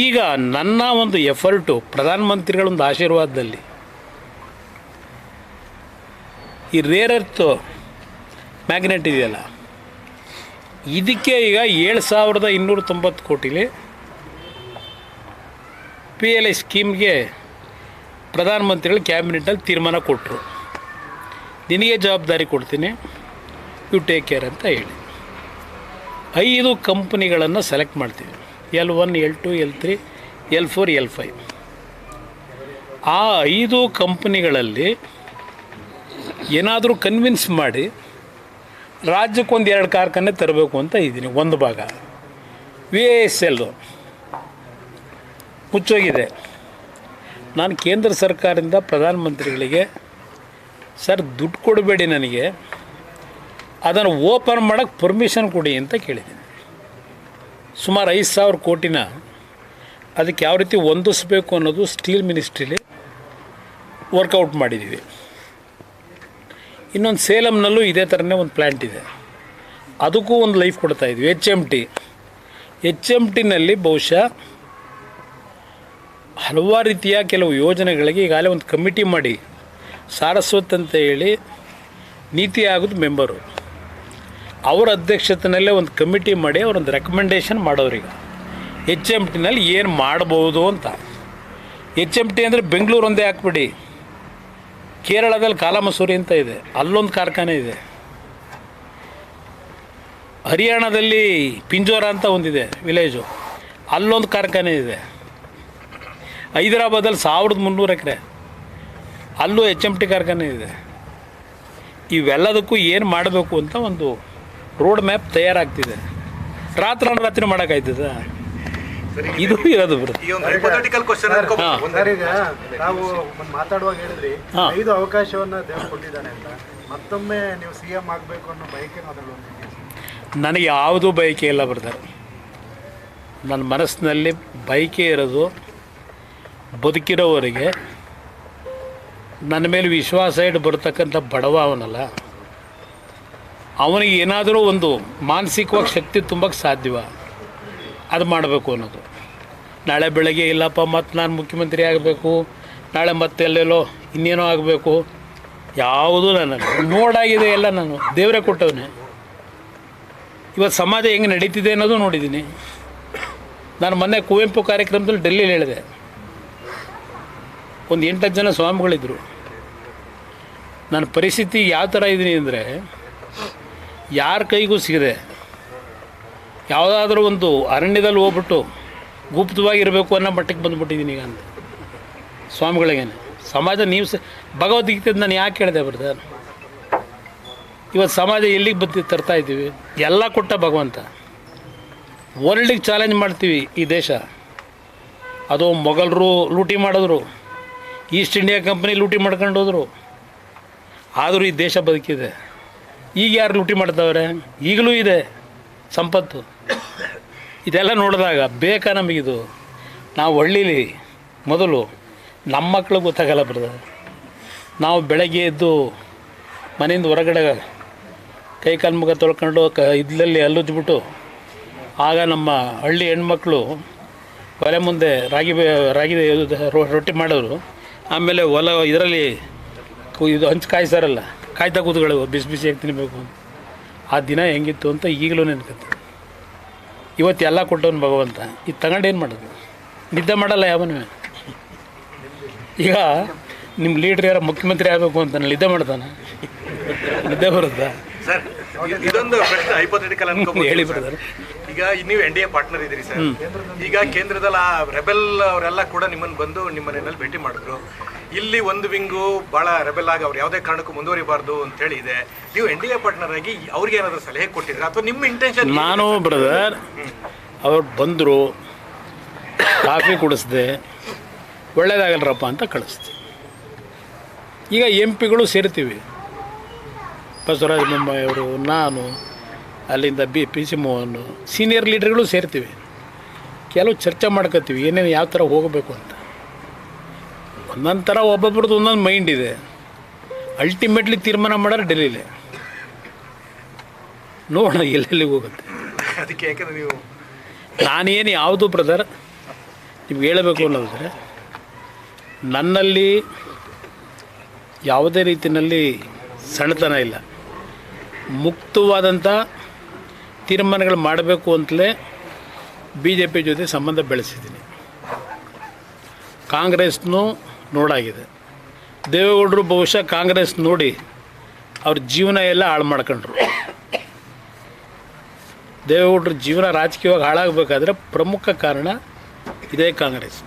ಈಗ ನನ್ನ ಒಂದು ಎಫರ್ಟು, ಪ್ರಧಾನಮಂತ್ರಿಗಳೊಂದು ಆಶೀರ್ವಾದದಲ್ಲಿ ಈ ರೇರ್ ಅರ್ತ್ ಮ್ಯಾಗ್ನೆಟ್ ಇದೆಯಲ್ಲ, ಇದಕ್ಕೆ ಈಗ 7,290 ಕೋಟಿಲಿ PLI ಸ್ಕೀಮ್ಗೆ ಪ್ರಧಾನಮಂತ್ರಿಗಳು ಕ್ಯಾಬಿನೆಟಲ್ಲಿ ತೀರ್ಮಾನ ಕೊಟ್ಟರು. ನಿನಗೆ ಜವಾಬ್ದಾರಿ ಕೊಡ್ತೀನಿ, ಯು ಟೇಕ್ ಕೇರ್ ಅಂತ ಹೇಳಿ 5 ಕಂಪ್ನಿಗಳನ್ನು ಸೆಲೆಕ್ಟ್ ಮಾಡ್ತೀವಿ. L1, L2, L3, L4, L5. ಆ 5 ಕಂಪ್ನಿಗಳಲ್ಲಿ ಏನಾದರೂ ಕನ್ವಿನ್ಸ್ ಮಾಡಿ ರಾಜ್ಯಕ್ಕೊಂದು 2 ಕಾರ್ಖಾನೆ ತರಬೇಕು ಅಂತ ಇದ್ದೀನಿ. ಒಂದು ಭಾಗ VISL ಮುಚ್ಚೋಗಿದೆ. ನಾನು ಕೇಂದ್ರ ಸರ್ಕಾರದಿಂದ ಪ್ರಧಾನಮಂತ್ರಿಗಳಿಗೆ, ಸರ್ ದುಡ್ಡು ಕೊಡಬೇಡಿ, ನನಗೆ ಅದನ್ನು ಓಪನ್ ಮಾಡೋಕ್ಕೆ ಪರ್ಮಿಷನ್ ಕೊಡಿ ಅಂತ ಕೇಳಿದ್ದೀನಿ. ಸುಮಾರು 5,000 ಕೋಟಿನ ಅದಕ್ಕೆ ಯಾವ ರೀತಿ ಹೊಂದಿಸ್ಬೇಕು ಅನ್ನೋದು ಸ್ಟೀಲ್ ಮಿನಿಸ್ಟ್ರಿಲಿ ವರ್ಕೌಟ್ ಮಾಡಿದ್ದೀವಿ. ಇನ್ನೊಂದು ಸೇಲಂನಲ್ಲೂ ಇದೇ ಥರನೇ ಒಂದು ಪ್ಲ್ಯಾಂಟ್ ಇದೆ. ಅದಕ್ಕೂ ಒಂದು ಲೈಫ್ ಕೊಡ್ತಾಯಿದ್ವಿ. ಎಚ್ ಎಮ್ ಟಿನಲ್ಲಿ ಬಹುಶಃ ಹಲವಾರು ರೀತಿಯ ಕೆಲವು ಯೋಜನೆಗಳಿಗೆ ಈಗಾಗಲೇ ಒಂದು ಕಮಿಟಿ ಮಾಡಿ ಸಾರಸ್ವತ್ ಅಂತ ಹೇಳಿ ನೀತಿ ಆಯೋಗದ ಮೆಂಬರು ಅವರ ಅಧ್ಯಕ್ಷತೆಯಲ್ಲೇ ಒಂದು ಕಮಿಟಿ ಮಾಡಿ ಅವರೊಂದು ರೆಕಮೆಂಡೇಷನ್ ಮಾಡೋರಿಗೆ ಎಚ್ ಎಮ್ ಟಿನಲ್ಲಿ ಏನು ಮಾಡ್ಬೋದು ಅಂತ. ಎಚ್ ಎಮ್ ಟಿ ಅಂದರೆ ಬೆಂಗಳೂರು ಒಂದೇ ಹಾಕ್ಬಿಡಿ, ಕೇರಳದಲ್ಲಿ ಕಾಲಮಸೂರಿ ಅಂತ ಇದೆ, ಅಲ್ಲೊಂದು ಕಾರ್ಖಾನೆ ಇದೆ. ಹರಿಯಾಣದಲ್ಲಿ ಪಿಂಜೋರ ಅಂತ ಒಂದಿದೆ ವಿಲೇಜು, ಅಲ್ಲೊಂದು ಕಾರ್ಖಾನೆ ಇದೆ. ಹೈದರಾಬಾದಲ್ಲಿ 1300 ಎಕರೆ, ಅಲ್ಲೂ ಎಚ್ ಎಮ್ ಟಿ ಕಾರ್ಖಾನೆ ಇದೆ. ಇವೆಲ್ಲದಕ್ಕೂ ಏನು ಮಾಡಬೇಕು ಅಂತ ಒಂದು ರೋಡ್ ಮ್ಯಾಪ್ ತಯಾರಾಗ್ತಿದೆ. ರಾತ್ರಿ ಮಾಡೋಕ್ಕಾಯ್ತದ? ಇದು ಇರೋದು ಬರುತ್ತೆ. ಈ ಒಂದು hypothetical question ಅನ್ಕೋಬಹುದು. ಸರ್, ಈಗ ನಾವು ಮಾತಾಡುವಾಗ ಹೇಳಿದ್ರಿ 5 ಅವಕಾಶವನ್ನ ದೇವರು ಕೊಟ್ಟಿದ್ದಾನೆ ಅಂತ. ಮತ್ತೊಮ್ಮೆ ನೀವು CM ಆಗಬೇಕು ಅನ್ನೋ ಬಯಕೆ ಅದರಲ್ಲಿ ಒಂದಿದೆ. ನನಗೆ ಯಾವುದೂ ಬಯಕೆ ಇಲ್ಲ ಬರ್ತಾರೆ. ನನ್ನ ಮನಸ್ಸಿನಲ್ಲಿ ಬಯಕೆ ಇರೋದು ಬದುಕಿರೋವರೆಗೆ ನನ್ನ ಮೇಲೆ ವಿಶ್ವಾಸ ಇಟ್ಟು ಬರ್ತಕ್ಕಂಥ ಬಡವ ಅವನಲ್ಲ, ಅವನಿಗೆ ಏನಾದರೂ ಒಂದು ಮಾನಸಿಕವಾಗಿ ಶಕ್ತಿ ತುಂಬಕ್ಕೆ ಸಾಧ್ಯವ ಅದು ಮಾಡಬೇಕು ಅನ್ನೋದು. ನಾಳೆ ಬೆಳಗ್ಗೆ ಇಲ್ಲಪ್ಪ ಮತ್ತು ನಾನು ಮುಖ್ಯಮಂತ್ರಿ ಆಗಬೇಕು, ನಾಳೆ ಮತ್ತೆಲ್ಲೆಲ್ಲೋ ಇನ್ನೇನೋ ಆಗಬೇಕು, ಯಾವುದೂ ನನಗೆ ನೋಡಾಗಿದೆ. ಎಲ್ಲ ನಾನು ದೇವರೇ ಕೊಟ್ಟವನೇ. ಇವತ್ತು ಸಮಾಜ ಹೆಂಗೆ ನಡೀತಿದೆ ಅನ್ನೋದು ನೋಡಿದ್ದೀನಿ. ನಾನು ಮೊನ್ನೆ ಕುವೆಂಪು ಕಾರ್ಯಕ್ರಮದಲ್ಲಿ ಡೆಲ್ಲಿಲಿ ಹೇಳಿದೆ, ಒಂದು 8-10 ಜನ ಸ್ವಾಮಿಗಳಿದ್ದರು. ನನ್ನ ಪರಿಸ್ಥಿತಿ ಯಾವ ಥರ ಇದ್ದೀನಿ ಅಂದರೆ, ಯಾರ ಕೈಗೂ ಸಿಗದೆ ಯಾವುದಾದ್ರೂ ಒಂದು ಅರಣ್ಯದಲ್ಲಿ ಹೋಗ್ಬಿಟ್ಟು ಗುಪ್ತವಾಗಿರಬೇಕು ಅನ್ನೋ ಮಟ್ಟಕ್ಕೆ ಬಂದುಬಿಟ್ಟಿದ್ದೀನಿ ಈಗ ಅಂತ ಸ್ವಾಮಿಗಳಿಗೇನೆ. ಸಮಾಜ ನೀವು ಭಗವದ್ಗೀತೆ ನಾನು ಯಾಕೆ ಹೇಳಿದೆ ಬರ್ತಾರೆ? ಇವತ್ತು ಸಮಾಜ ಎಲ್ಲಿಗೆ ತರ್ತಾ ಇದ್ದೀವಿ? ಎಲ್ಲ ಕೊಟ್ಟ ಭಗವಂತ. ವರ್ಲ್ಡಿಗೆ ಚಾಲೆಂಜ್ ಮಾಡ್ತೀವಿ ಈ ದೇಶ. ಅದು ಮೊಘಲರು ಲೂಟಿ ಮಾಡಿದ್ರು, ಈಸ್ಟ್ ಇಂಡಿಯಾ ಕಂಪ್ನಿ ಲೂಟಿ ಮಾಡ್ಕೊಂಡು ಹೋದರು, ಆದರೂ ಈ ದೇಶ ಬದುಕಿದೆ. ಈಗ ಯಾರು ಲೂಟಿ ಮಾಡ್ತಾವ್ರೆ? ಈಗಲೂ ಇದೆ ಸಂಪತ್ತು. ಇದೆಲ್ಲ ನೋಡಿದಾಗ ಬೇಕಾ ನಮಗಿದು? ನಾವು ಹಳ್ಳೀಲಿ ಮೊದಲು ನಮ್ಮ ಮಕ್ಳಿಗೆ ಗೊತ್ತಾಗಲ್ಲ ಬರ್ತದೆ. ನಾವು ಬೆಳಗ್ಗೆ ಎದ್ದು ಮನೆಯಿಂದ ಹೊರಗಡೆ ಕೈ ಕಾಲು ಮುಖ ತೊಳ್ಕೊಂಡು ಇದ್ಲಲ್ಲಿ ಹಲ್ಲುಜ್ಬಿಟ್ಟು, ಆಗ ನಮ್ಮ ಹಳ್ಳಿ ಹೆಣ್ಮಕ್ಳು ಒಲೆ ಮುಂದೆ ರಾಗಿ ರೊಟ್ಟಿ ಮಾಡೋರು. ಆಮೇಲೆ ಇದರಲ್ಲಿ ಇದು ಹಂಚು ಕಾಯಿಸ್ತಾರಲ್ಲ, ಕಾಯ್ತಾ ಕೂತ್ಗಳು ಬಿಸಿ ಬಿಸಿಯಾಗಿ ತಿನ್ನಬೇಕು ಅಂತ. ಆ ದಿನ ಹೆಂಗಿತ್ತು ಅಂತ ಈಗಲೂ ನೆನ್ಕತ್ತೆ. ಇವತ್ತು ಎಲ್ಲ ಕೊಟ್ಟವನು ಭಗವಂತ. ಇದು ತಗೊಂಡೇನು ಮಾಡೋದು? ನಿದ್ದೆ ಮಾಡಲ್ಲ ಯಾವನೂ. ಈಗ ನಿಮ್ಮ ಲೀಡ್ರ್ ಯಾರು ಮುಖ್ಯಮಂತ್ರಿ ಆಗಬೇಕು ಅಂತ ನಿದ್ದೆ ಮಾಡ್ತಾನೆ? ನಿದ್ದೆ ಬರುತ್ತಾ? ಸರ್, ಇದೊಂದು ಪ್ರಶ್ನೆ hypothetical ಅನ್ಕೋಬಹುದು. ಹೇಳಿ ಬರ್ತಾರೆ. ಈಗ ನೀವು NDA ಪಾರ್ಟ್ನರ್ ಇದ್ದೀರಿ ಸರ್. ಈಗ ಕೇಂದ್ರದಲ್ಲಿ ರೆಬೆಲ್ ಅವರೆಲ್ಲ ಕೂಡ ನಿಮ್ಮನ್ನು ಬಂದು ನಿಮ್ಮ ಮನೆಯಲ್ಲಿ ಭೇಟಿ ಮಾಡಿದ್ರು. ಇಲ್ಲಿ ಒಂದು ವಿಂಗು ಭಾಳ ರೆಬೆಲ್ ಆಗಿ ಅವ್ರು ಯಾವುದೇ ಕಾರಣಕ್ಕೂ ಮುಂದುವರಿಬಾರ್ದು ಅಂತೇಳಿ ಇದೆ. ನೀವು NDA ಪಾರ್ಟ್ನರ್ ಆಗಿ ಅವ್ರಿಗೆ ಏನಾದರೂ ಸಲಹೆ ಕೊಟ್ಟಿದ್ರೆ ಅಥವಾ ನಿಮ್ಮ ಇಂಟೆನ್ಷನ್? ನಾನು ಬ್ರದರ್, ಅವ್ರು ಬಂದರು, ಕಾಫಿ ಕುಡಿಸ್ದೆ, ಒಳ್ಳೇದಾಗಲ್ರಪ್ಪ ಅಂತ ಕಳಿಸ್ದೆ. ಈಗ MP ಗಳು ಸೇರ್ತೀವಿ, ಬಸವರಾಜ ಬೊಮ್ಮಾಯಿ ಅವರು, ನಾನು, ಅಲ್ಲಿಂದ PC ಮೋಹನ್, ಸೀನಿಯರ್ ಲೀಡರ್ಗಳು ಸೇರ್ತೀವಿ. ಕೆಲವು ಚರ್ಚೆ ಮಾಡ್ಕೋತೀವಿ ಏನೇನು ಯಾವ ಥರ ಹೋಗಬೇಕು ಅಂತ. ಒಂದೊಂದು ಥರ ಒಬ್ಬೊಬ್ರದ್ದು ಒಂದೊಂದು ಮೈಂಡ್ ಇದೆ. ಅಲ್ಟಿಮೇಟ್ಲಿ ತೀರ್ಮಾನ ಮಾಡೋರು ಡೆಲ್ಲಿಲೇ. ನೋಡೋಣ ಎಲ್ಲೆಲ್ಲಿಗೆ ಹೋಗುತ್ತೆ. ಅದಕ್ಕೆ ಯಾಕಂದರೆ ನೀವು ನಾನೇನು ಯಾವುದು ಬ್ರದರ್ ನಿಮ್ಗೆ ಹೇಳಬೇಕು ಅನ್ನೋದ್ರೆ, ನನ್ನಲ್ಲಿ ಯಾವುದೇ ರೀತಿಯಲ್ಲಿ ಸಣ್ಣತನ ಇಲ್ಲ. ಮುಕ್ತವಾದಂಥ ತೀರ್ಮಾನಗಳು ಮಾಡಬೇಕು ಅಂತಲೇ BJP ಜೊತೆ ಸಂಬಂಧ ಬೆಳೆಸಿದ್ದೀನಿ. ಕಾಂಗ್ರೆಸ್ನೂ ನೋಡಾಗಿದೆ. ದೇವೇಗೌಡರು ಬಹುಶಃ ಕಾಂಗ್ರೆಸ್ ನೋಡಿ ಅವ್ರ ಜೀವನ ಎಲ್ಲ ಹಾಳು ಮಾಡ್ಕೊಂಡ್ರು. ದೇವೇಗೌಡರ ಜೀವನ ರಾಜಕೀಯವಾಗಿ ಹಾಳಾಗಬೇಕಾದ್ರೆ ಪ್ರಮುಖ ಕಾರಣ ಇದೇ ಕಾಂಗ್ರೆಸ್.